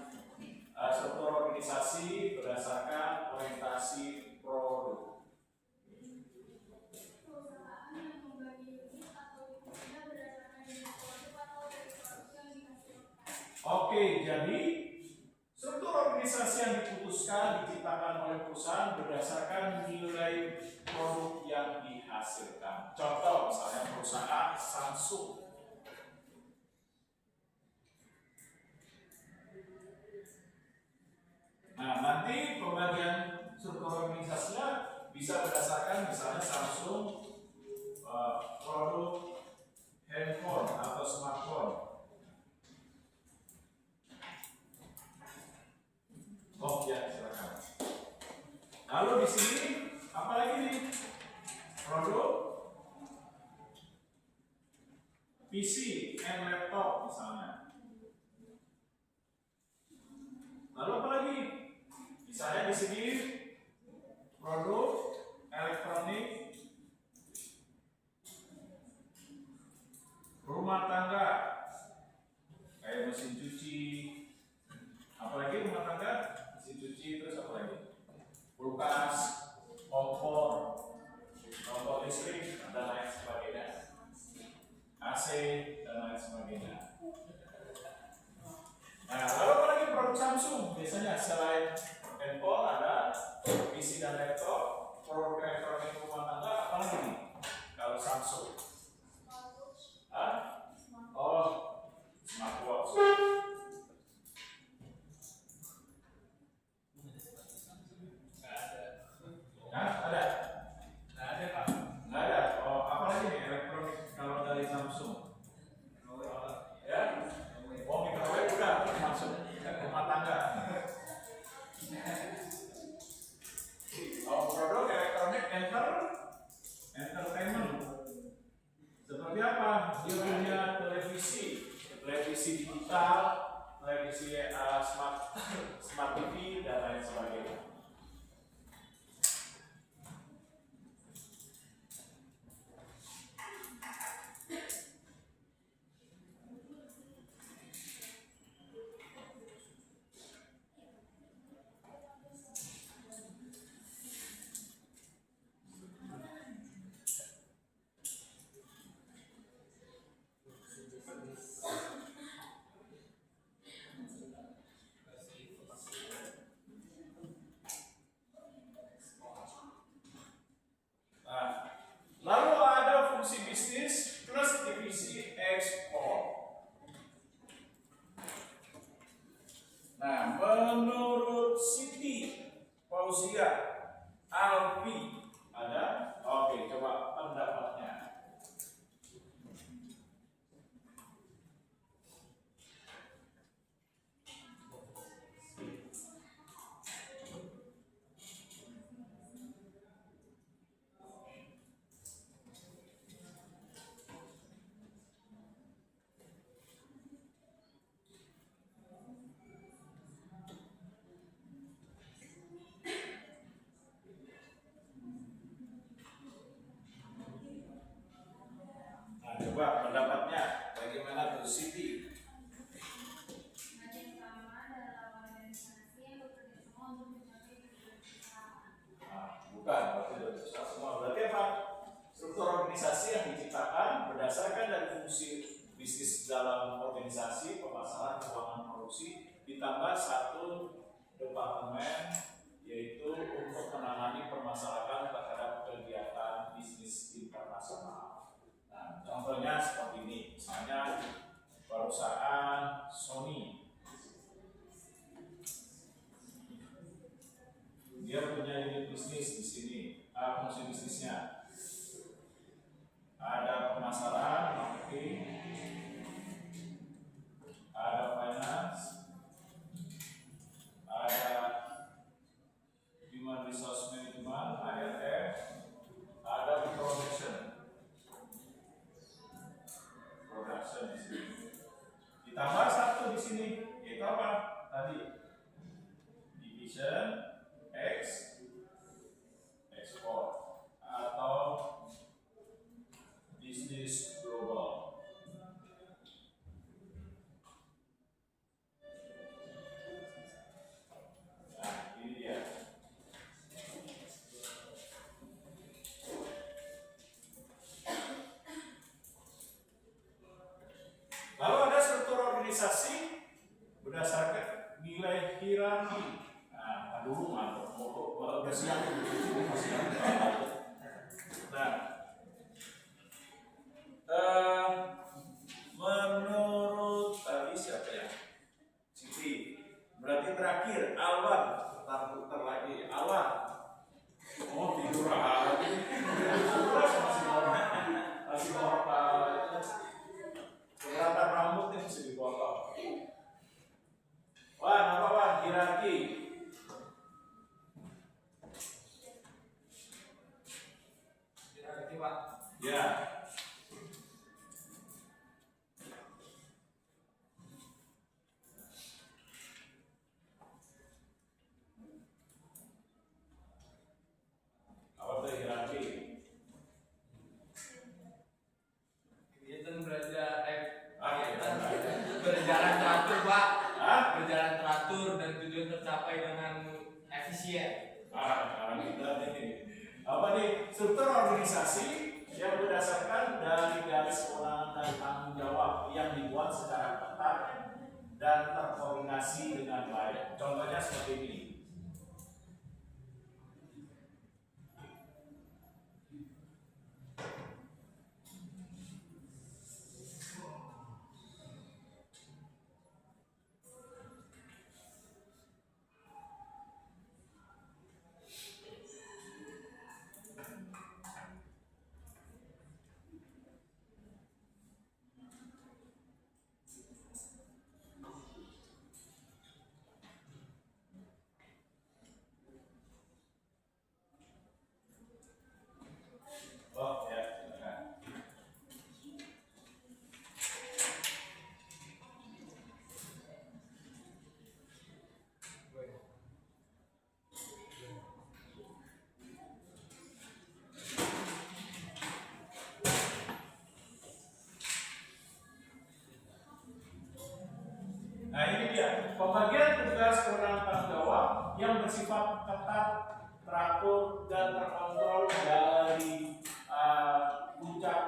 struktur organisasi berdasarkan orientasi produk. Perusahaan yang membagi unit atau divisinya berdasarkan jenis produk atau dari produk yang dihasilkan. Oke, jadi struktur organisasi yang diputuskan diciptakan oleh perusahaan berdasarkan nilai produk yang dihasilkan. Contoh misalnya perusahaan Samsung. Nah, nanti pembagian struktur organisasinya bisa berdasarkan misalnya Samsung produk handphone atau smartphone. Oh ya, silakan. Lalu di sini apa lagi nih? Produk PC and laptop misalnya. Lalu apa lagi? Misalnya di sini produk elektronik rumah tangga kayak mesin cuci, apalagi rumah tangga, mesin cuci, terus apa lagi? Kulkas, kompor listrik dan lain sebagainya, AC dan lain sebagainya. Nah, lalu apa lagi produk Samsung? Biasanya selain handphone ada PC dan laptop, produk elektronik rumah tangga, apa lagi nih? Kalau Samsung? Ah? Oh, smartwatch. Nah, ada? Nggak ada Pak. Nggak ada. Oh, apa lagi nih elektronik kalau dari Samsung? Ya? Oh, microwave udah masuk rumah tangga. Oh, produk elektronik entertainment. Seperti apa? Dia punya televisi digital, televisi smart TV dan lain sebagainya. berdasarkan dari fungsi bisnis dalam organisasi pemasaran keuangan produksi ditambah satu departemen yaitu untuk menangani permasalahan terhadap kegiatan bisnis internasional. Nah, contohnya seperti ini, misalnya perusahaan Sony, dia punya unit bisnis di sini. Fungsi bisnisnya ada pemasaran, marketing, ada finance, ada human resource management, HRM, ada production di sini. Ditambah satu di sini, yaitu apa? Tadi division ekspor atau bisnis global. Nah, ini dia. Lalu ada struktur organisasi berdasarkan nilai hierarki. Nah, dulu mantap, udah siap. Nah, menurut tadi siapa ya? Siti. Berarti terakhir Alwan, putar lagi Alwan. Oh tidur aja. Masih orang kelihatan rambutnya mesti dipotong. Wan, apa Wan? Hierarki. Hierarki Pak. Ya. Apa itu hierarki? Kegiatan berjalan teratur Pak. Berjalan teratur dan tujuan tercapai dengan efisien. Sekarang kita ini apa nih? Struktur organisasi yang berdasarkan dari garis kewenangan dan tanggung jawab yang dibuat secara ketat dan terkoordinasi dengan baik. Contohnya seperti ini. Oh ya, silakan. Nah ini dia pembagian tugas kewenangan tanggung jawab yang bersifat ketat, teratur dan terkontrol dari puncak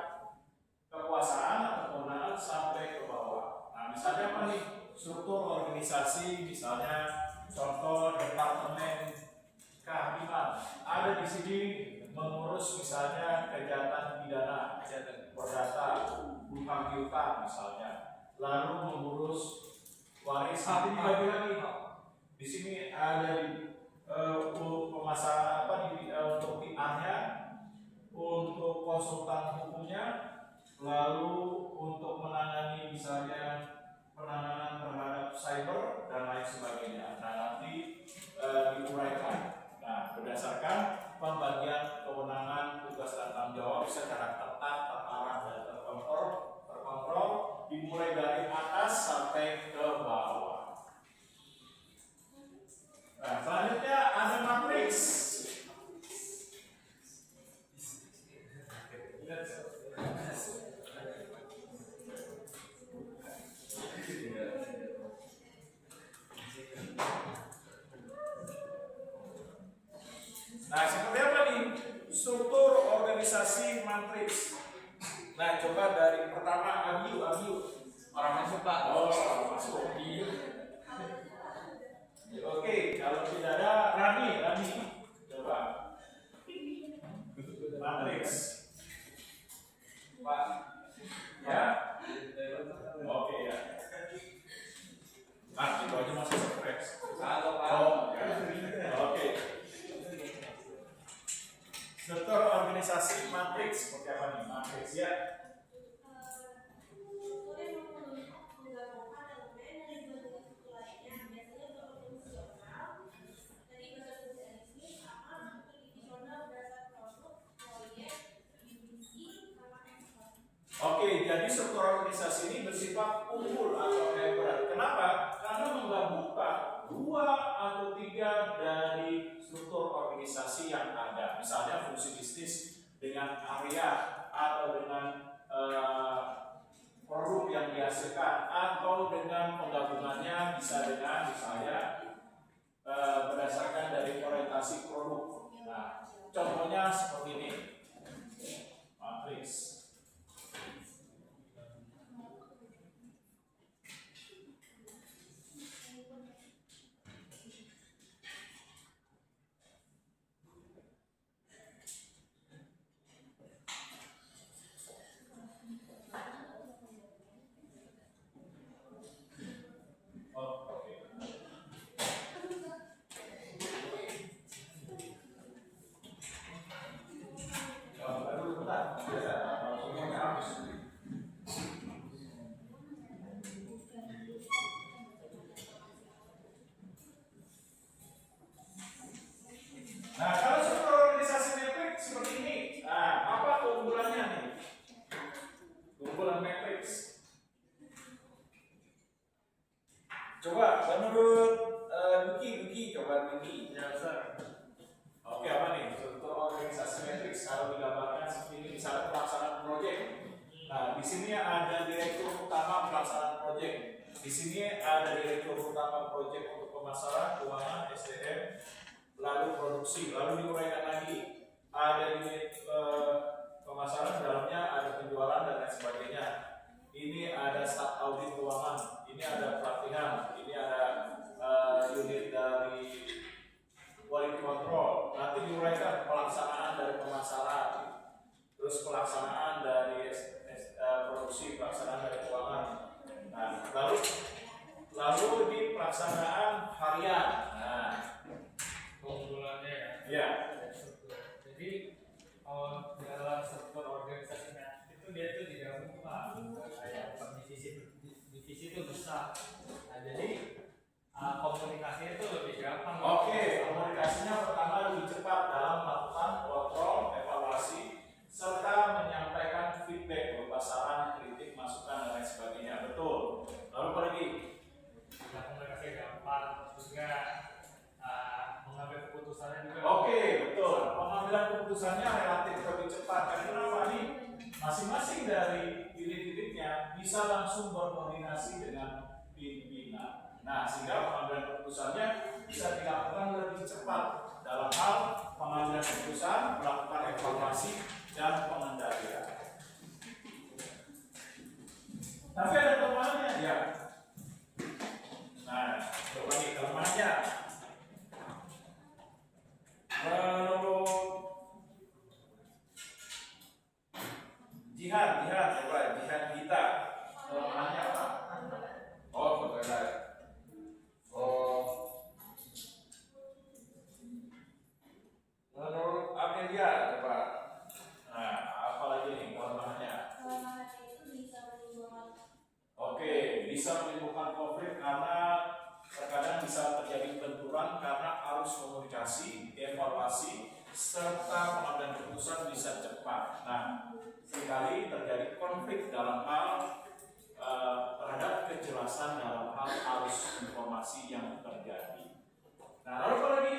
kekuasaan atau kewenangan sampai ke bawah. Nah misalnya apa nih? Struktur organisasi, misalnya contoh departemen kehakiman ada di sini mengurus misalnya kejahatan pidana, kejahatan perdata, hutang piutang misalnya, lalu mengurus waris. Nanti dibagi lagi. Di sini ada di pemasaran untuk PR-nya, untuk konsultan hukumnya, lalu untuk menangani misalnya penanganan terhadap cyber dan lain sebagainya. Nah nanti diuraikan. Nah berdasarkan pembagian kewenangan tugas dan tanggung jawab secara ketat, terarah dan terkontrol dimulai dari atas sampai ke bawah. Nah selanjutnya ada matriks. Nah, seperti apa nih struktur organisasi matriks? Nah, coba dari pertama Abiu. Orang masuk Pak. Oh, masuk. Oke, kalau tidak ada Rani. Coba. Matrix. Pak. Ya. Oke ya. Itu aja masih surprise. Halo Pak. Oh, ya. Oke. Struktur organisasi matriks seperti apa nih? Matriks ya. Oke, jadi struktur organisasi ini bersifat unggul atau hybrid. Kenapa? Karena menggabungkan 2 atau 3 dari struktur organisasi yang ada. Misalnya fungsi bisnis dengan area atau dengan produk yang dihasilkan, atau dengan penggabungannya bisa dengan misalnya berdasarkan dari orientasi produk. Nah, contohnya seperti ini. Matriks. Nah, kalau struktur organisasi matriks seperti ini, nah, apa keunggulannya nih? Keunggulan matriks. Coba menurut Duki, coba Duki. Ya, Sir. Oke, apa nih struktur organisasi matriks? Kalau digambarkan seperti ini, misalnya pelaksanaan proyek. Nah, di sini ada direktur utama pelaksanaan proyek. Di sini ada direktur utama proyek untuk pemasaran, keuangan, SDM, lalu produksi, lalu diuraikan lagi ada unit pemasaran, dalamnya ada penjualan dan lain sebagainya. Ini ada staf audit keuangan, ini ada pelatihan, ini ada unit dari quality control. Nanti diuraikan pelaksanaan dari pemasaran, terus pelaksanaan dari produksi, pelaksanaan dari keuangan. Nah, lalu di pelaksanaan harian. Nah, Keunggulannya ya. Jadi kalau dalam struktur organisasi itu dia tuh digabung Pak, kayak divisi itu besar. Nah, jadi komunikasinya itu lebih gampang. Oke, komunikasinya pertama lebih cepat dalam melakukan kontrol, evaluasi, serta menyampaikan feedback berupa saran, kritik, masukan dan lain sebagainya. Betul. Lalu apa lagi? Komunikasi gampang, juga mengambil keputusannya juga. Oke, betul. Pengambilan keputusannya relatif lebih cepat. Karena kenapa nih? Masing-masing dari unit-unitnya bisa langsung berkoordinasi dengan pimpinan. Nah, sehingga pengambilan keputusannya bisa dilakukan lebih cepat dalam hal pengambilan keputusan, melakukan evaluasi dan pengendalian. Tapi ada kelemahannya, ya. Nah, coba nih kelemahannya. Menurut Jihan kita kelemahannya apa? Oh, betul. Menurut Amelia, coba. Nah, apa lagi nih kelemahannya? Oke, bisa menimbulkan konflik karena terkadang bisa terjadi benturan karena arus komunikasi, evaluasi, serta pengambilan keputusan bisa cepat. Nah, seringkali terjadi konflik dalam hal terhadap kejelasan dalam hal arus informasi yang terjadi. Nah, lalu apa lagi?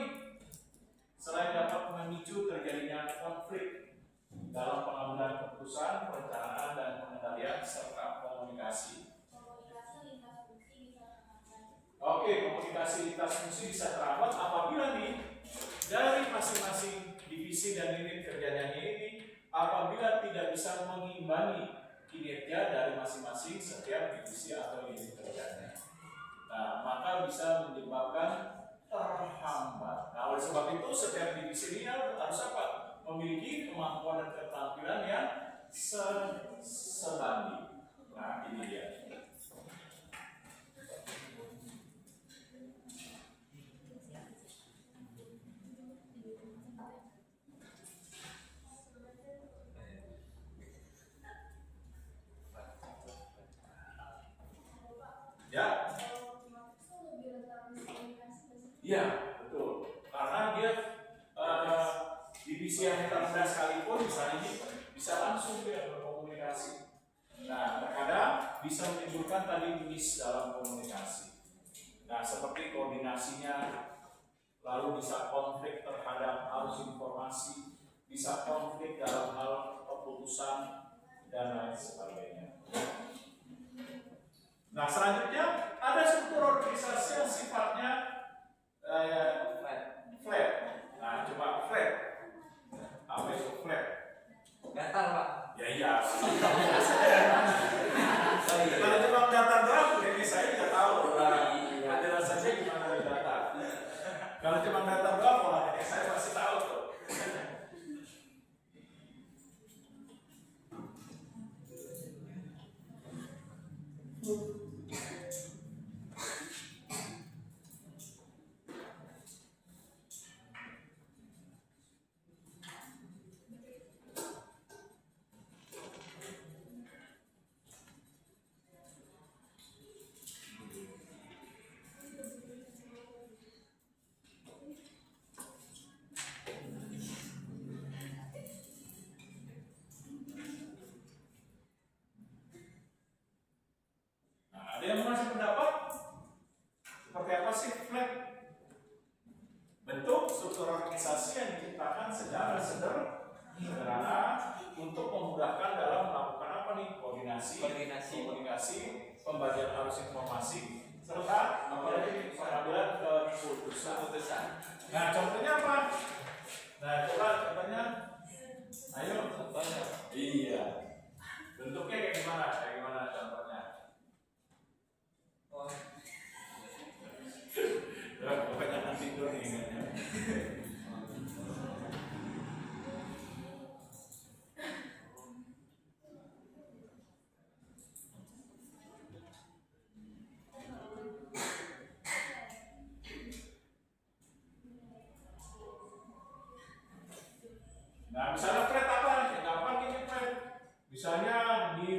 Selain dapat memicu terjadinya konflik dalam pengambilan keputusan, perencanaan dan pengendalian serta komunikasi. Oke, komunikasi lintas fungsi bisa terhambat apabila nih dari masing-masing divisi dan unit kerjanya ini apabila tidak bisa mengimbangkan mengimbangi kinerja dari masing-masing setiap divisi atau unit kerjanya. Nah, maka bisa menyebabkan terhambat. Nah, oleh sebab itu setiap divisi ini harus apa? Memiliki kemampuan dan keterampilan yang sebanding. Nah, ini dia. Ya. Iya, betul. Karena dia divisi yang terendah sekalipun misalnya ini bisa langsung dia berkomunikasi. Nah, terkadang bisa menimbulkan tadi miss dalam komunikasi. Nah, seperti koordinasinya, lalu bisa konflik terhadap arus informasi, bisa konflik dalam hal keputusan dan lain sebagainya. Nah, selanjutnya ada struktur organisasi yang sifatnya flat. Nah, coba flat. Apa itu flat? Datar, Pak. Ya iya. Kalau cuma datar doang, jadi saya nggak tahu. Penjelasannya gimana di datar. Kalau cuma datar doang, saya pasti tahu tuh. Ada yang masih pendapat? Seperti apa sih flag? Bentuk struktur organisasi yang diciptakan secara sederhana untuk memudahkan dalam melakukan apa nih? Komunikasi, pembagian arus informasi, serta apalagi pengambilan keputusan. Nah, contohnya apa? Nah, coba contohnya. Ayo. Contohnya. Iya. Bentuknya kayak gimana? Contohnya? Oh. Kebanyakan tidur nih kayaknya. Nah, misalnya flat apa? Ya, gampang ini flat. Misalnya di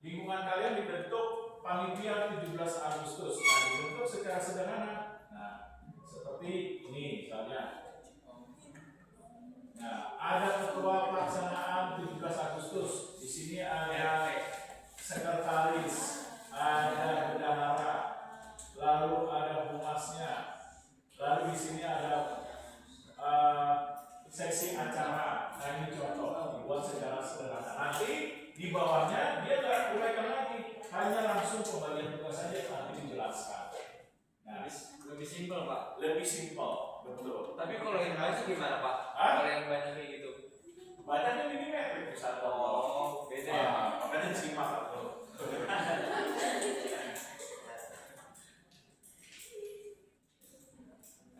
lingkungan kalian dibentuk panitia 17 Agustus. Nah, dibentuk secara sederhana. Nah, seperti ini misalnya. Nah, ada ketua pelaksanaan 17 Agustus. Di sini ada sekretaris, ada bendahara, lalu ada humasnya. Lalu di sini ada seksi acara. Nah, ini contoh dibuat secara sederhana. Nanti di bawahnya dia nggak uraikan lagi, hanya langsung pembagian tugas saja nanti dijelaskan. Nah, Lebih simpel, Pak. lebih simpel, betul. Tapi kalau yang lain itu gimana, Pak? Hah? Kalau yang banyak kayak gitu. Banyaknya minimetrik bisa. Oh, beda ya. Makanya disimak tuh.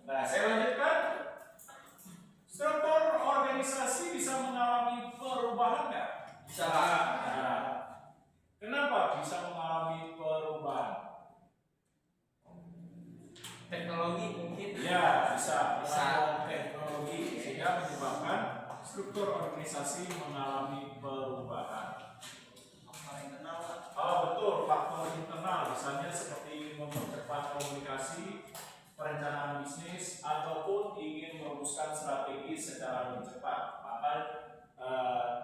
Nah, saya lanjutkan. Struktur organisasi bisa mengalami perubahan nggak? Bisa, Pak. Nah, kenapa bisa mengalami perubahan? Teknologi mungkin. Ya, bisa. Bisa. Teknologi sehingga menyebabkan struktur organisasi mengalami perubahan. Oh, betul, faktor internal misalnya seperti mempercepat komunikasi, perencanaan bisnis, ataupun ingin merumuskan strategi secara lebih cepat. Maka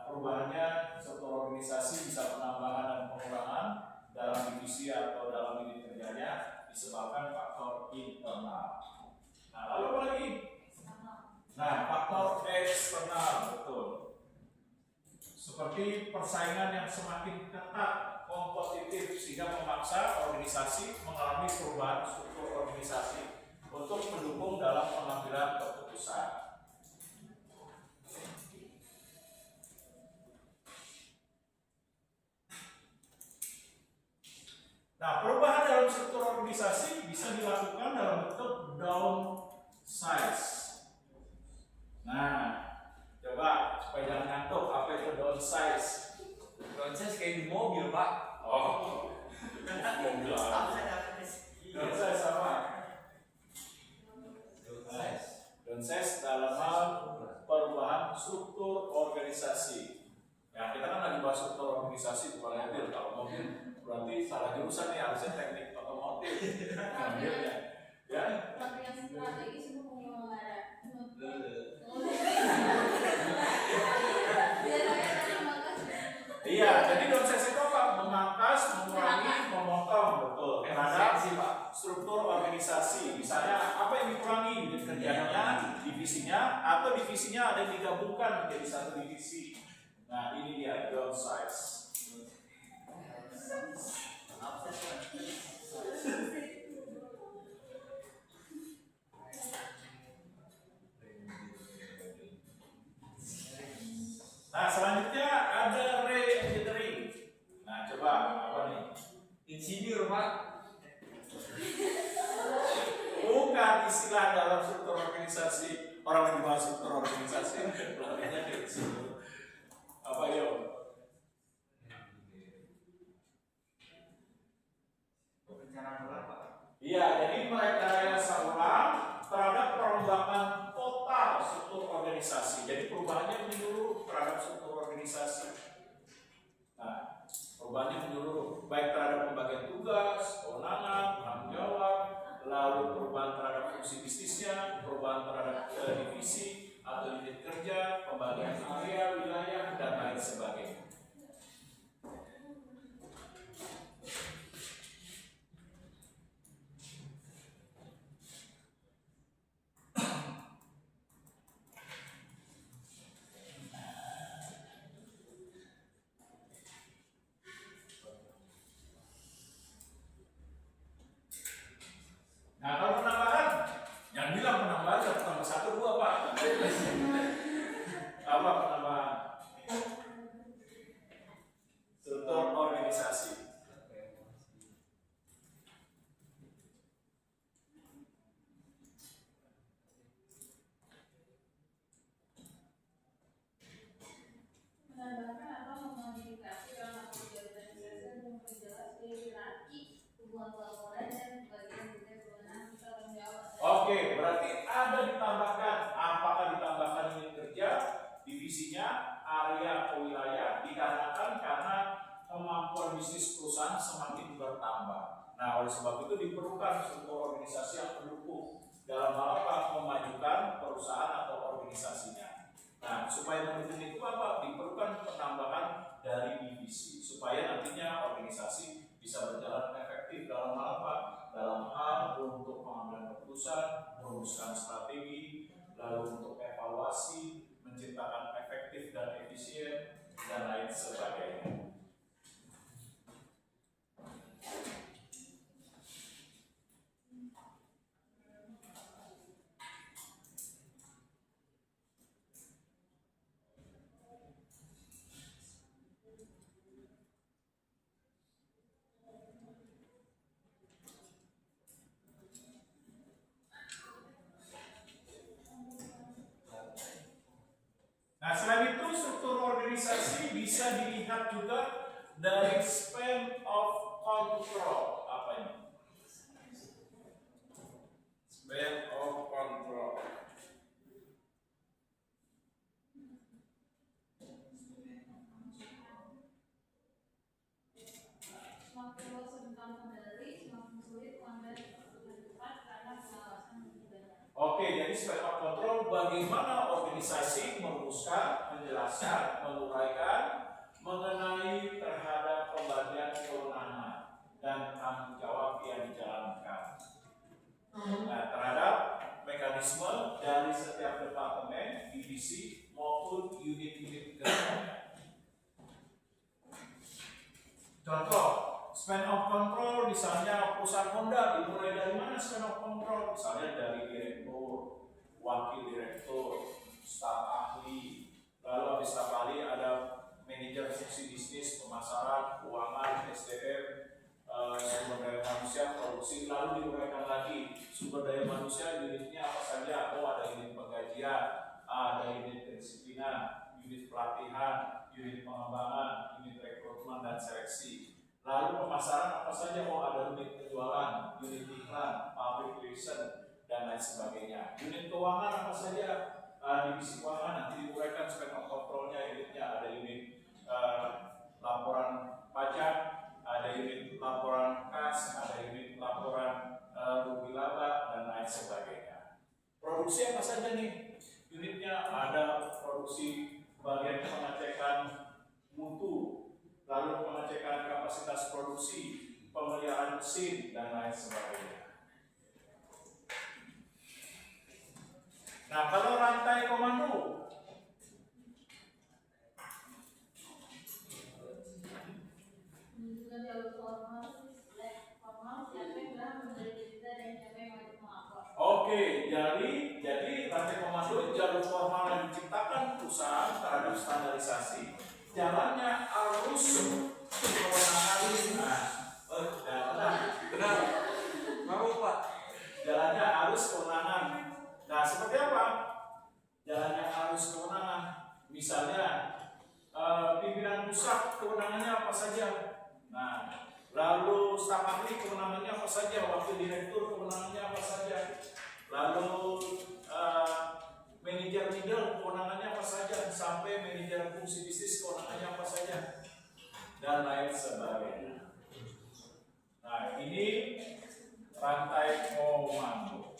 perubahannya struktur organisasi bisa penambahan dan pengurangan dalam divisi atau dalam unit kerjanya disebabkan faktor internal. Nah, lalu apa lagi? Nah, faktor eksternal, betul. Seperti persaingan yang semakin ketat, kompetitif, sehingga memaksa organisasi mengalami perubahan struktur organisasi untuk mendukung dalam pengambilan keputusan. Nah, perubahan dalam struktur organisasi bisa dilakukan dalam bentuk downsize. Nah, coba supaya jangan ngantuk, apa itu downsize? Proses kayak di mobil, Pak. Oh, mobil apa? Downsize sama. Downsize dalam hal perubahan struktur organisasi. Ya, kita kan lagi bahas struktur organisasi bukan mobil. Kalau mobil berarti salah jurusan nih, harusnya teknik otomotif. Mobil ya. Ya. Tapi yang strategis untuk penyelenggara. Iya, jadi downsize itu apa? Memangkas, mengurangi, memotong, betul. Terhadap struktur organisasi. Misalnya apa yang dikurangi? Unit kerjanya, divisinya, atau divisinya ada yang digabungkan menjadi satu divisi. Nah, ini dia downsize. Nah, selanjutnya ada re-engineering. Nah, coba apa nih? Insinyur, Pak. Bukan istilah dalam struktur organisasi. Orang lagi bahas struktur organisasi, belakangnya kayak insinyur. Apa yo? Perencanaan ulang, Pak. Iya, jadi merekayasa ulang terhadap perombakan total struktur organisasi. Jadi perubahannya menyeluruh terhadap struktur organisasi. Nah, perubahannya menyeluruh baik terhadap pembagian tugas, kewenangan, tanggung jawab, lalu perubahan terhadap fungsi bisnisnya, perubahan terhadap divisi atau unit kerja, pembagian area, wilayah, dan lain sebagainya. Nah, kalau penambahan, jangan bilang penambahan harus tambah 1, 2, Pak. Apa penambahan? Struktur organisasi. Menambahkan atau memodifikasi dalam organisasi untuk memperjelas hierarki, hubungan kolaborasi dan bagian tugas kewenangan tanggung jawab. Oke, berarti ada ditambahkan. Apakah ditambahkan unit kerja, divisinya, area atau wilayah, dikarenakan karena kemampuan bisnis perusahaan semakin bertambah. Nah, oleh sebab itu diperlukan struktur organisasi yang mendukung dalam hal apa? Memajukan perusahaan atau organisasinya. Nah, supaya mendukung itu apa? Diperlukan penambahan dari divisi supaya nantinya organisasi bisa berjalan efektif dalam hal apa? Dalam hal untuk pengambilan keputusan, merumuskan strategi, lalu untuk evaluasi, menciptakan efektif dan efisien, dan lain sebagainya. Nah, selain itu struktur organisasi bisa dilihat juga dari span of control. Apa ini? Span of control. Semakin luas tentang kendali, semakin sulit mengambil keputusan cepat karena pengawasan lebih banyak. Oke, jadi span of control bagaimana organisasi merumuskan, menjelaskan, menguraikan mengenai terhadap pembagian kewenangan dan tanggung jawab yang dijalankan. Nah, terhadap mekanisme dari setiap departemen, divisi maupun unit-unit kerjanya. Contoh, span of control misalnya perusahaan Honda dimulai dari mana span of control? Misalnya dari direktur, wakil direktur, staf ahli, lalu habis staf ahli ada manajer fungsi bisnis, pemasaran, keuangan, SDM, sumber daya manusia, produksi, lalu diuraikan lagi sumber daya manusia unitnya apa saja. Oh, ada unit penggajian, ada unit kedisiplinan, unit pelatihan, unit pengembangan, unit rekrutmen dan seleksi. Lalu pemasaran apa saja? Oh, ada unit penjualan, unit iklan, public relation dan lain sebagainya. Unit keuangan apa saja? Divisi keuangan nanti diuraikan supaya kontrolnya unitnya. Ada unit laporan pajak, ada unit laporan kas, ada unit laporan rugi laba dan lain sebagainya. Produksi apa saja nih? Unitnya ada produksi bagian pengecekan mutu, lalu pengecekan kapasitas produksi, pemeliharaan mesin dan lain sebagainya. Nah, kalau rantai komando, juga jalur formal, siapa yang telah memberi berita dan siapa yang wajib melapor. oke, jadi rantai komando jalur formal yang diciptakan perusahaan terhadap standarisasi. Jalannya arus kewenangan. Benar. Mau Pak? Jalannya arus kewenangan. Nah, seperti apa? Jalannya arus kewenangan. Misalnya pimpinan pusat kewenangannya apa saja? Nah, lalu staf ahli kewenangannya apa saja? Wakil direktur kewenangannya apa saja? Lalu manajer middle kewenangannya apa saja? Sampai manajer fungsi bisnis kewenangannya apa saja? Dan lain sebagainya. Nah, ini rantai komando.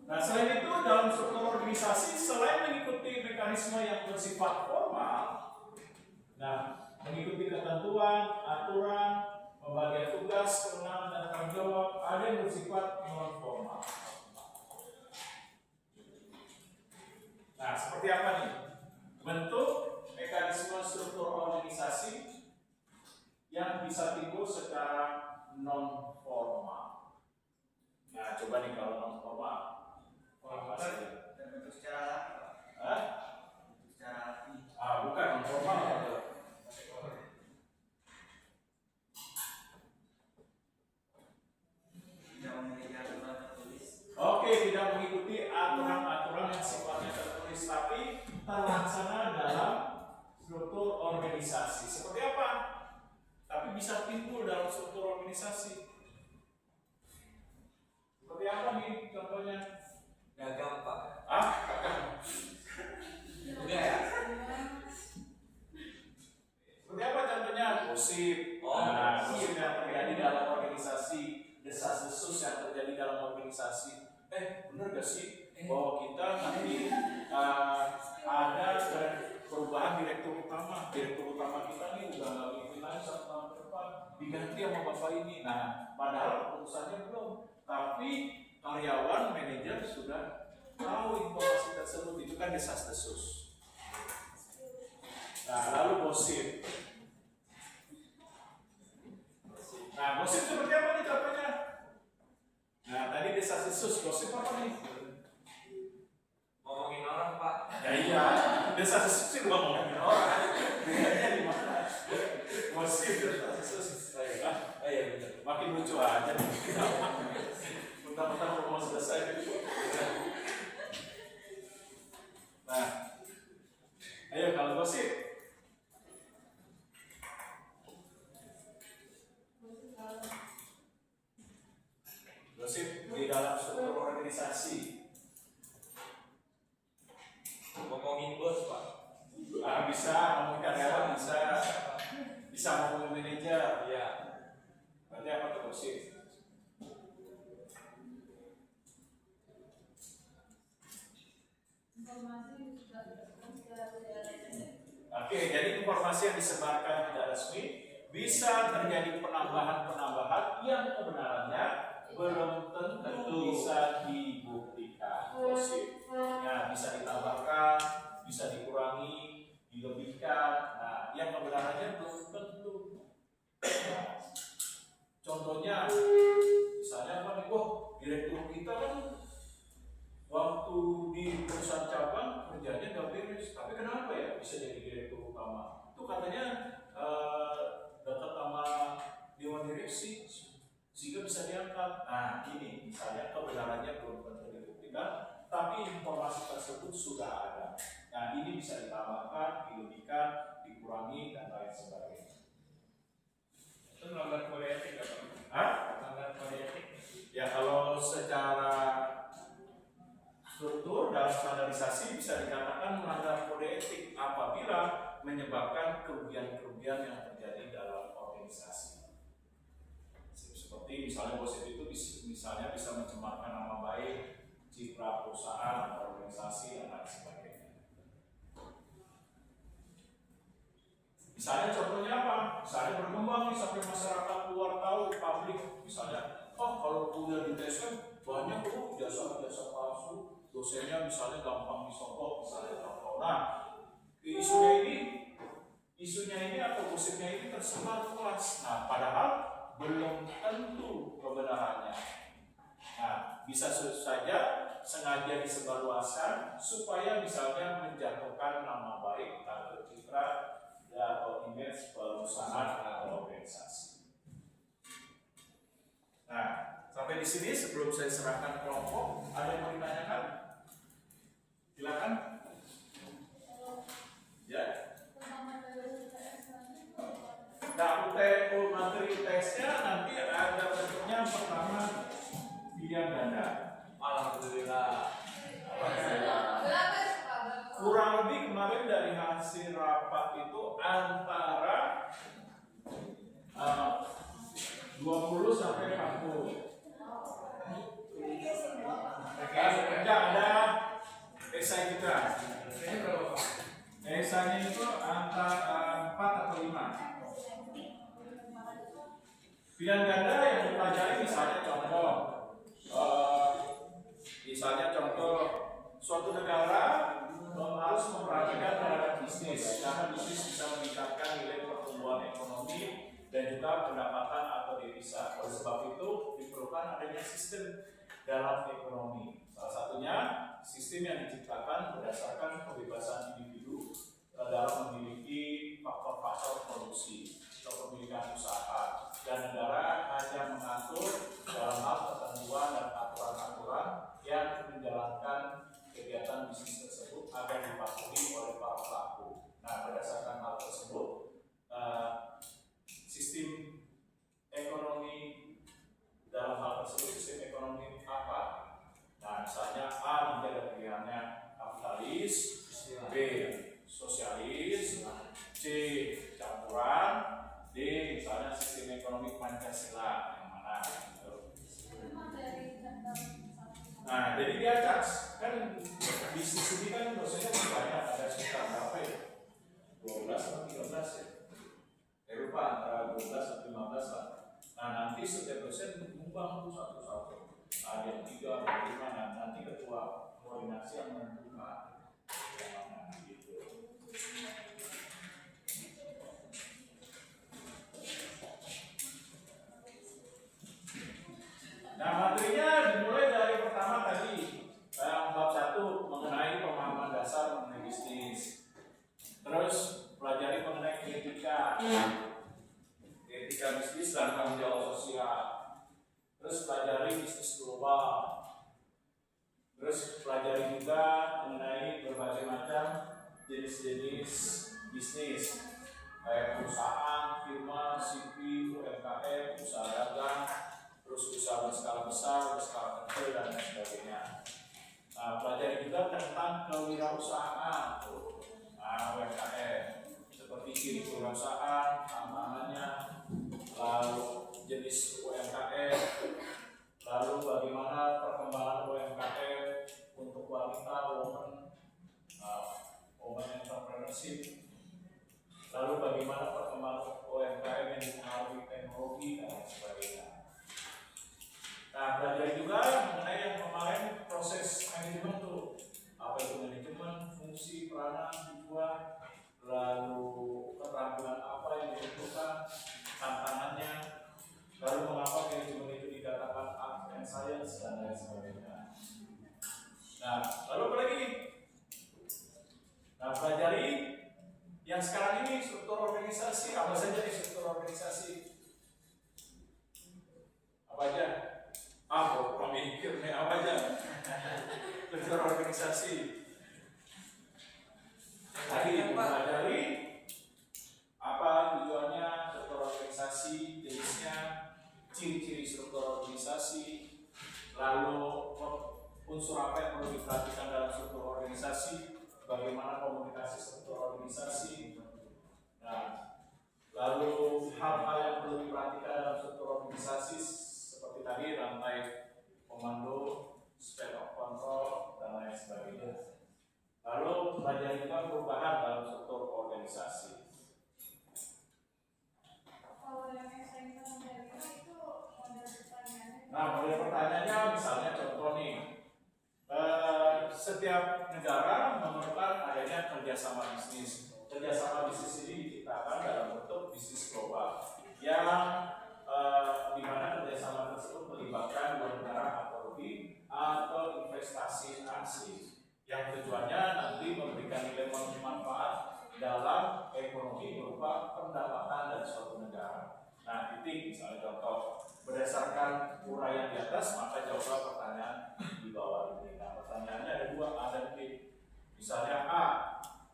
Nah, selain itu dalam struktur organisasi, selain mengikuti mekanisme yang bersifat formal, nah, mengikuti ketentuan, aturan, pembagian tugas, kewenangan dan tanggung jawab, ada yang bersifat non formal. Nah, seperti apa nih bentuk mekanisme struktur organisasi yang bisa timbul secara non formal? Nah, coba nih kalau non formal. Terbentuk secara Hah? secara Bukan non formal. tidak memiliki aturan tertulis. Oke, tidak mengikuti aturan-aturan yang sifatnya tertulis, tapi terlaksana dalam struktur organisasi. Seperti apa? Tapi bisa timbul dalam struktur organisasi. Seperti apa nih contohnya? Gagal Pak. Kakak. Enggak ya? Seperti apa contohnya? Gosip. Oh, Gosip yang terjadi dalam organisasi, desas-desus yang terjadi dalam organisasi. Benar gak sih bahwa kita nanti ada perubahan direktur utama kita nih udah nggak bikin lagi 1 tahun ke depan, diganti sama bapak ini. Nah, padahal keputusannya belum, tapi karyawan manajer sudah tahu informasi tersebut. Itu kan desas-desus. Nah, lalu gosip. Nah, gosip seperti apa nih contohnya? Nah, tadi desas-desus, gosip apa nih? Ngomongin orang Pak. Ya iya, desas-desus sih ngomongin orang. Bedanya di mana? Gosip, desas-desus. Iya benar. Makin lucu aja. Bentar-bentar mau selesai. Nah, ayo kalau gosip. Gosip di dalam struktur organisasi. Ngomongin bos Pak. Bisa ngomongin karyawan, bisa ngomongin manajer. Iya. Berarti apa tuh gosip? Oke, jadi informasi yang disebarkan tidak resmi bisa terjadi penambahan-penambahan yang kebenarannya belum tentu bisa dibuktikan. Gosip, ya bisa ditambahkan, bisa dikurangi, dilebihkan. Nah, yang kebenarannya belum tentu. Nah, contohnya, misalnya apa nih? direktur kita kan waktu di perusahaan cabang kerjanya gak beres, tapi kenapa ya bisa jadi direktur utama? Itu katanya dekat sama dewan direksi sehingga bisa diangkat. Nah ini misalnya kebenarannya belum tentu dibuktikan, tapi informasi tersebut sudah ada. Nah ini bisa ditambahkan, dilebihkan, dikurangi dan lain sebagainya. Itu melanggar kode etik nggak Pak? Hah? Melanggar kode etik. Ya kalau secara struktur dalam standarisasi bisa dikatakan melanggar kode etik apabila menyebabkan kerugian-kerugian yang terjadi dalam organisasi. Seperti misalnya gosip itu misalnya bisa mencemarkan nama baik, citra perusahaan atau organisasi dan lain sebagainya. Misalnya contohnya apa? Misalnya berkembang nih sampai masyarakat luar tahu, publik misalnya, oh kalau kuliah di TSM banyak tuh jasa-jasa palsu, dosennya misalnya gampang disogok, misalnya contoh. Nah, isunya ini atau gosipnya ini tersebar luas. Nah, padahal belum tentu kebenarannya. Nah, bisa saja sengaja disebarluaskan supaya misalnya menjatuhkan nama baik atau citra atau image perusahaan atau organisasi. Nah, sampai di sini sebelum saya serahkan kelompok, ada yang mau ditanyakan? Silakan. Ya. Nah, materi UTS-nya nanti ada bentuknya pertama pilihan ganda. Alhamdulillah. Kurang lebih kemarin dari hasil rapat itu antara 20 sampai 40. Enggak ada esai kita. Esainya itu antara 4 atau 5. Pilihan ganda yang dipelajari misalnya contoh suatu negara harus memperhatikan terhadap bisnis karena bisnis bisa meningkatkan nilai pertumbuhan ekonomi dan juga pendapatan atau devisa. Oleh sebab itu diperlukan adanya sistem dalam ekonomi. Salah satunya sistem yang diciptakan berdasarkan kebebasan individu dalam memiliki faktor-faktor produksi atau pemilikan usaha, dan negara hanya mengatur dalam hal ketentuan dan aturan-aturan yang menjalankan kegiatan bisnis tersebut agar dipatuhi oleh para pelaku. Nah, berdasarkan hal tersebut, sistem ekonomi dalam hal tersebut sistem ekonomi apa? Nah, misalnya A menjadi pilihannya kapitalis, B sosialis, C campuran, D misalnya sistem ekonomi Pancasila yang mana gitu. Nah, jadi diacak kan bisnis ini kan dosennya banyak, ada sekitar berapa ya? 12 atau 13 ya? Lupa antara 12 atau 15 lah. Nah, nanti setiap dosen mengubah satu-satu. Ada yang 3, ada yang 5, nah, nanti ketua koordinasi yang menentukan yang mana gitu. Nah, materinya dimulai dari pertama tadi bab 1 mengenai pemahaman dasar mengenai bisnis. Terus pelajari mengenai etika bisnis dan tanggung jawab sosial. Terus pelajari bisnis global. Terus pelajari juga mengenai berbagai macam jenis-jenis bisnis, kayak perusahaan, firma, CV, UMKM, usaha dagang, terus usaha berskala besar, berskala kecil, dan lain sebagainya. Nah, pelajari juga tentang kewirausahaan, UMKM, seperti ciri kewirausahaan, tantangannya, lalu jenis UMKM, lalu bagaimana perkembangan UMKM untuk wanita, women entrepreneurship, lalu bagaimana perkembangan UMKM yang dipengaruhi teknologi dan lain sebagainya. Nah, belajar juga mengenai yang kemarin proses manajemen tuh, apa itu manajemen, fungsi, peranan, tujuan, lalu keterampilan apa yang science dan lain sebagainya. Nah, lalu apa lagi? Nah, pelajari yang sekarang ini struktur organisasi. Apa saja nih struktur organisasi? Apa aja? Kok mikir nih apa aja? Struktur organisasi. Tadi pelajari apa tujuannya, struktur organisasi, jenisnya, ciri-ciri struktur organisasi, lalu unsur apa yang perlu diperhatikan dalam struktur organisasi, bagaimana komunikasi struktur organisasi. Nah, lalu hal-hal yang perlu diperhatikan dalam struktur organisasi seperti tadi rantai komando, span of control, dan lain sebagainya. Lalu pelajari juga perubahan dalam struktur organisasi. Nah, model pertanyaannya misalnya contoh nih, setiap negara memerlukan adanya kerjasama bisnis. Kerjasama bisnis ini diciptakan dalam bentuk bisnis global yang di mana kerjasama tersebut melibatkan dua negara atau lebih atau investasi asing yang tujuannya nanti memberikan nilai manfaat dalam ekonomi berupa pendapatan dari suatu negara. Nah, titik misalnya contoh berdasarkan uraian di atas maka jawablah pertanyaan di bawah ini. Nah, pertanyaannya ada dua, A dan B. Misalnya A,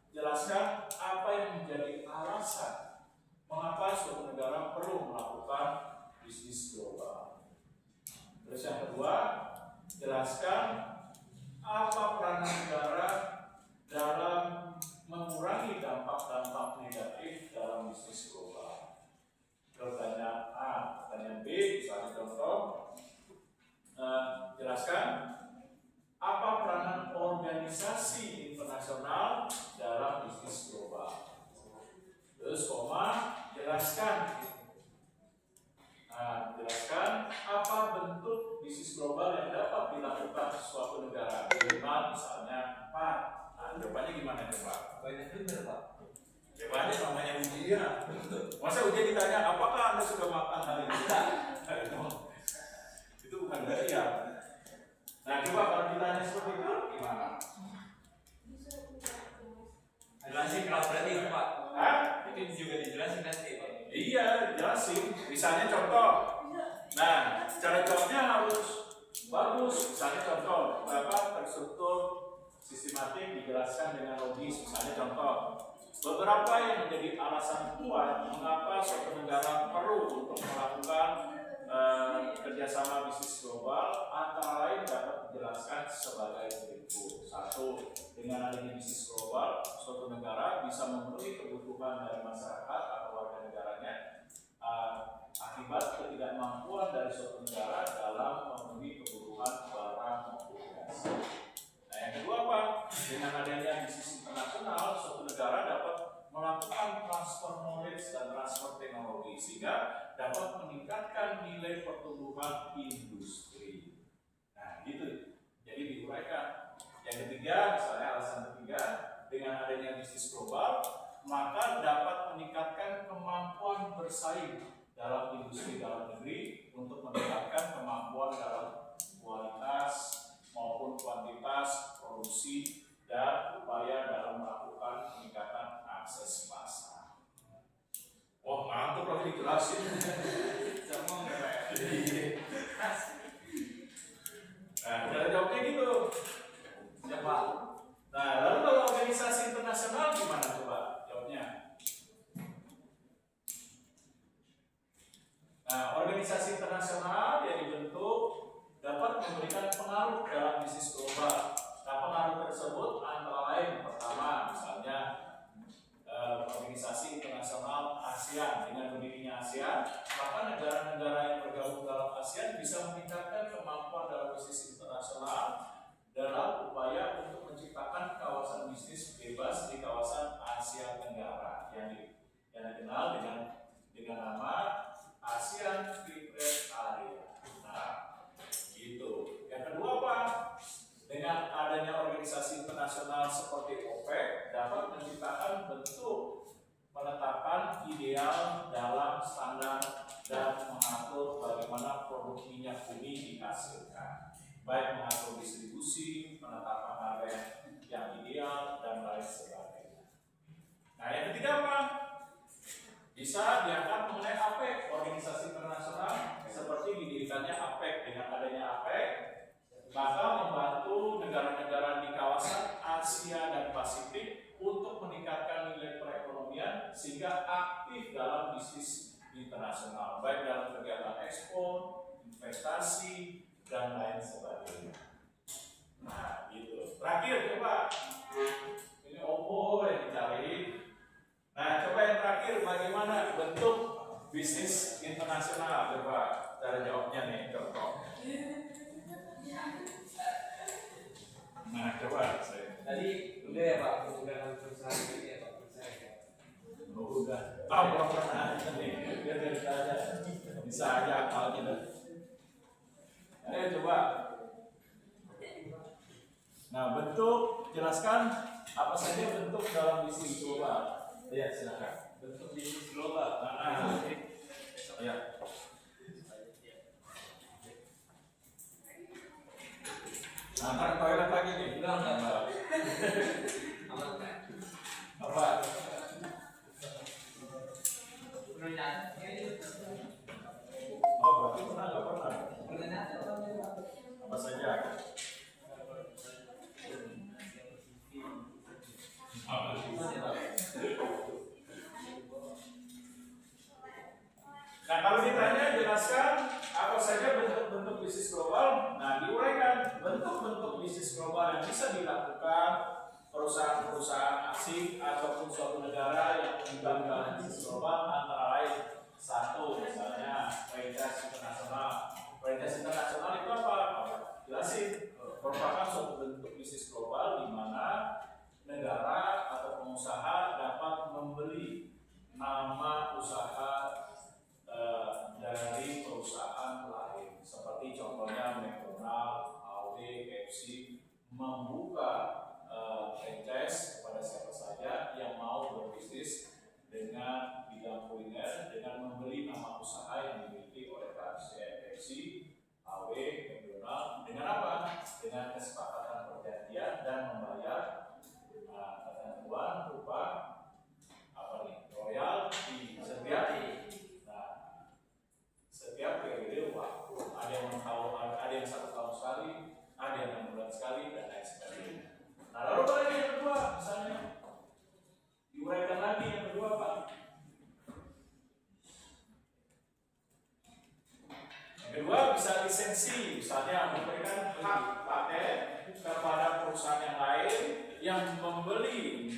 jelaskan apa yang menjadi alasan mengapa suatu negara perlu melakukan bisnis global. Terus yang kedua, jelaskan apa peranan negara dalam mengurangi dampak-dampak negatif dalam bisnis global. Pertanyaan A, pertanyaan B, misalnya contoh, jelaskan apa peranan organisasi internasional dalam bisnis global. Terus koma, jelaskan apa bentuk bisnis global yang dapat dilakukan suatu negara. Minimal misalnya 4. Nah, jawabannya gimana coba? Banyak bener Pak. Jawabannya namanya ujian. Masa ujian ditanya, apakah Anda sudah makan hari ini? Itu bukan ujian. Nah, coba kalau ditanya seperti itu, gimana? Jelasin kalau berarti Pak. Hah? Itu juga dijelasin nanti Pak. Iya, jelasin. Misalnya contoh. Nah, cara jawabnya harus bagus. Misalnya contoh, terstruktur sistematik dijelaskan dengan logis. Misalnya contoh, beberapa yang menjadi alasan kuat mengapa suatu negara perlu untuk melakukan kerjasama bisnis global antara lain dapat dijelaskan sebagai berikut. 1. Dengan adanya bisnis global, suatu negara bisa memenuhi kebutuhan dari masyarakat atau warga negaranya akibat ketidakmampuan dari suatu negara dalam memenuhi kebutuhan barang maupun jasa. Nah, yang kedua apa? Dengan adanya bisnis internasional, suatu negara dapat melakukan transfer knowledge dan transfer teknologi sehingga dapat meningkatkan nilai pertumbuhan industri. Nah, gitu. Jadi diuraikan. Yang ketiga, misalnya alasan ketiga, dengan adanya bisnis global, maka dapat meningkatkan kemampuan bersaing dalam industri dalam negeri untuk meningkatkan kemampuan dalam kualitas maupun kuantitas produksi dan upaya dalam melakukan peningkatan akses pasar. Wah, mantap lagi dijelasin. Sama enggak Pak? Nah, cara jawabnya gitu. Coba. Nah, lalu kalau organisasi internasional gimana coba jawabnya? Nah, organisasi internasional yang dibentuk dapat memberikan pengaruh dalam bisnis global. Nah, pengaruh tersebut antara lain pertama, misalnya organisasi internasional ASEAN. Dengan berdirinya ASEAN, maka negara-negara yang bergabung dalam ASEAN bisa meningkatkan kemampuan dalam bisnis internasional dalam upaya untuk menciptakan kawasan bisnis bebas di kawasan Asia Tenggara yang dikenal dengan nama ASEAN Free Trade Area. Nah, gitu. Yang kedua apa? Dengan adanya organisasi internasional seperti OPEC dapat menciptakan bentuk penetapan ideal dalam standar dan mengatur bagaimana produk minyak bumi dihasilkan, baik mengatur distribusi, penetapan harga yang ideal, dan lain sebagainya. Nah, yang ketiga apa? Bisa diangkat mengenai APEC, organisasi internasional, seperti didirikannya APEC. Dengan adanya APEC, maka membantu negara-negara di kawasan Asia dan Pasifik untuk meningkatkan nilai perekonomian sehingga aktif dalam bisnis internasional, baik dalam kegiatan ekspor, investasi, dan lain sebagainya. Nah, gitu. Terakhir coba, ini opo yang dicari. Nah, coba yang terakhir, bagaimana bentuk bisnis internasional? Coba cara jawabnya nih, contoh. Nah, coba saya. Tadi udah ya Pak, udah perusahaan ini ya Pak, perusahaan ya. Oh, udah. Tahu pernah nih, biar bisa aja. Bisa aja akalnya dah. Ayo coba. Nah, bentuk, jelaskan apa saja bentuk dalam bisnis global. Ya, silakan. Bentuk bisnis global. Ya. Nah, ntar toilet lagi nih. Enggak Pak. Aman Pak. Apa? Oh, berarti pernah nggak pernah? Apa saja? Nah, kalau ditanya jelaskan apa saja bentuk-bentuk bisnis global, nah diuraikan bentuk-bentuk bisnis global yang bisa dilakukan perusahaan-perusahaan asing ataupun suatu negara yang mengembangkan bisnis global antara lain satu misalnya franchise internasional. Franchise internasional itu apa? Jelasin, merupakan suatu bentuk bisnis global di mana negara atau pengusaha dapat membeli nama usaha dari perusahaan lain, seperti contohnya McDonald, Audi, KFC membuka franchise kepada siapa saja yang mau berbisnis dengan bidang kuliner dengan membeli nama usaha yang dimiliki oleh KFC, Audi, McDonald dengan apa? Dengan kesepakatan perjanjian dan membayar ketentuan berupa apa nih? Royalti setiap periode waktu. Ada yang ada yang 1 tahun sekali, ada yang 6 bulan sekali, dan lain sebagainya. Nah, lalu apa lagi yang kedua? Misalnya diuraikan lagi yang kedua apa? Yang kedua bisa lisensi, misalnya memberikan hak paten kepada perusahaan yang lain yang membeli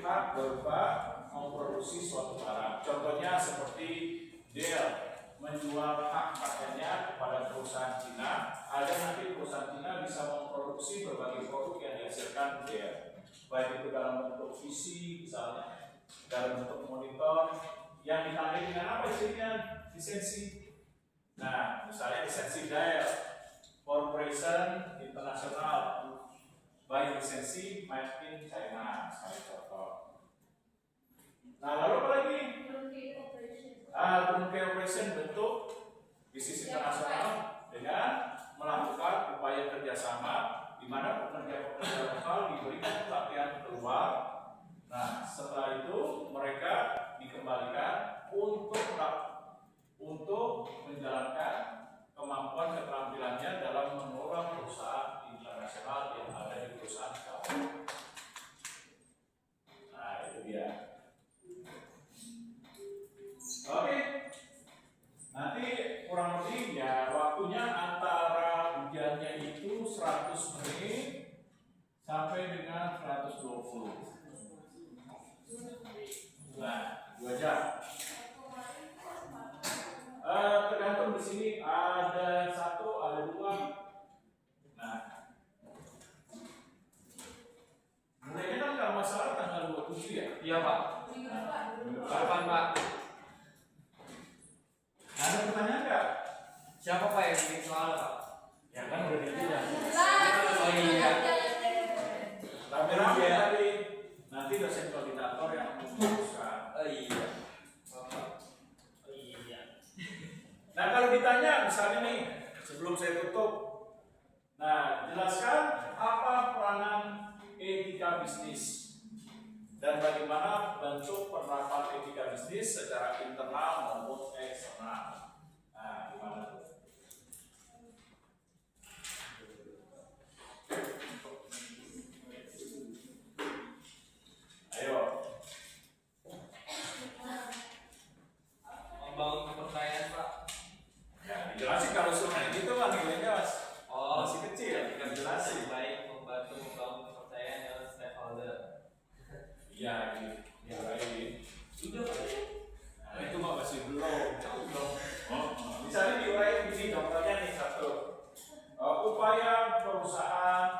hak berupa memproduksi suatu barang. Contohnya seperti Dell menjual hak patennya kepada perusahaan Cina, agar nanti perusahaan Cina bisa memproduksi berbagai produk yang dihasilkan Dell, baik itu dalam bentuk PC misalnya, dalam bentuk monitor yang ditandai dengan apa isinya? Lisensi. Nah, misalnya lisensi Dell Corporation Internasional, by lisensi made in China, sebagai contoh. Nah, lalu apa lagi? Turnkey operation bentuk bisnis internasional dengan melakukan upaya kerjasama di mana pekerja-pekerja lokal diberikan pelatihan keluar. Nah, setelah itu mereka dikembalikan untuk menjalankan kemampuan keterampilannya dalam mengelola perusahaan internasional yang ada di perusahaan kamu. Nah, itu dia. Oke, nanti kurang lebih ya waktunya antara ujiannya itu 100 menit sampai dengan 120. Nah, 2 jam. Tergantung di sini ada 1, ada 2. Nah, mulainya kan kalau masalah tanggal 27 ya? Iya Pak. Kapan Pak? Ada pertanyaan nggak? Siapa Pak yang bikin soal Pak? Ya kan udah dibilang. Oh iya. Rame-rame dari nanti dosen koordinator yang memutuskan. Oh iya. Bapak. Oh iya. Nah, kalau ditanya misalnya nih, sebelum saya tutup, nah, jelaskan apa peranan etika bisnis dan bagaimana bentuk penerapan etika bisnis secara internal maupun eksternal. Nah, gimana tuh? Ayo. Membangun kepercayaan, Pak. Ya, dijelasin kalau suruh gitu kan nilainya mas. Masih kecil, kan jelasin. Baik membantu membangun kepercayaan dalam stakeholder. Iya, gitu. Ya, ini. Sudah, Pak. Nah, itu mah masih belum. Oh, misalnya diuraikan di sini contohnya nih satu. Upaya perusahaan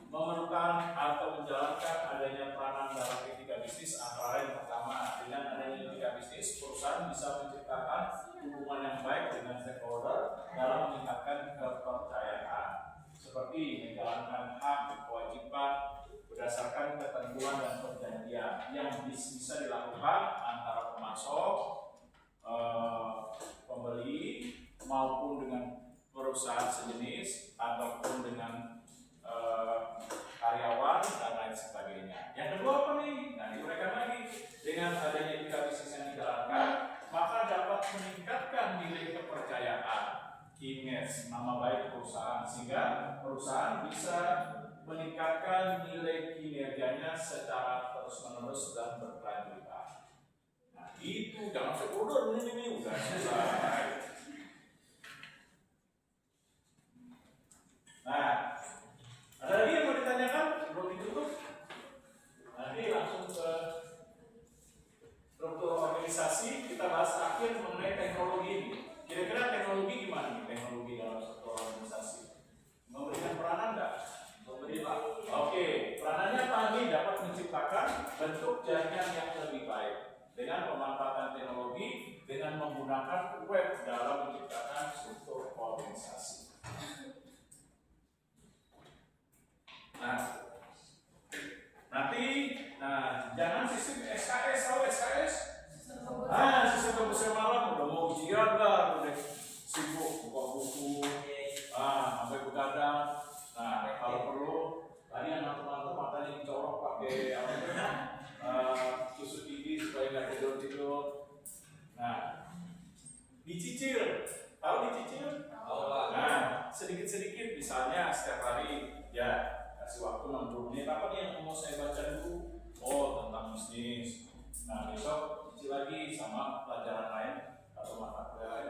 memerlukan atau menjalankan adanya peranan dalam etika bisnis antara yang pertama, dengan adanya etika bisnis perusahaan bisa menciptakan hubungan yang baik dengan stakeholder dalam meningkatkan kepercayaan seperti menjalankan hak dan kewajiban berdasarkan ketentuan dan perjanjian yang bisa dilakukan antara pemasok, pembeli maupun dengan perusahaan sejenis ataupun dengan karyawan dan lain sebagainya. Yang kedua apa nih? Nah, diuraikan lagi, dengan adanya etika bisnis yang dijalankan maka dapat meningkatkan nilai kepercayaan, image, nama baik perusahaan, sehingga perusahaan bisa meningkatkan nilai kinerjanya secara terus-menerus dan berkelanjutan. Nah, itu jangan sekolah ini udah selesai. Nah, ada lagi yang mau ditanyakan? Belum ditutup? Nanti langsung ke struktur organisasi. Kita bahas terakhir mengenai teknologi ini. Kira-kira teknologi gimana nih? Teknologi dalam struktur organisasi memberikan peranan nggak? Memberi, Pak. Oke, peranannya tadi dapat menciptakan bentuk jaringan yang lebih baik dengan pemanfaatan teknologi dengan menggunakan web dalam menciptakan struktur organisasi. Nah, nanti, jangan sistem SKS, tahu SKS? Sistem kampus malam udah mau ujian kan, udah sibuk buka buku, sampai begadang. Nah, kalau perlu, tadi yang ngantuk-ngantuk matanya dicolok pakai tusuk gigi supaya nggak tidur-tidur. Nah, dicicil, tahu dicicil? Nah, sedikit-sedikit, misalnya setiap hari, ya. Kasih waktu 60 menit, apa nih yang mau saya baca dulu? Oh, tentang bisnis. Nah, besok cicil lagi sama pelajaran lain atau mata kuliah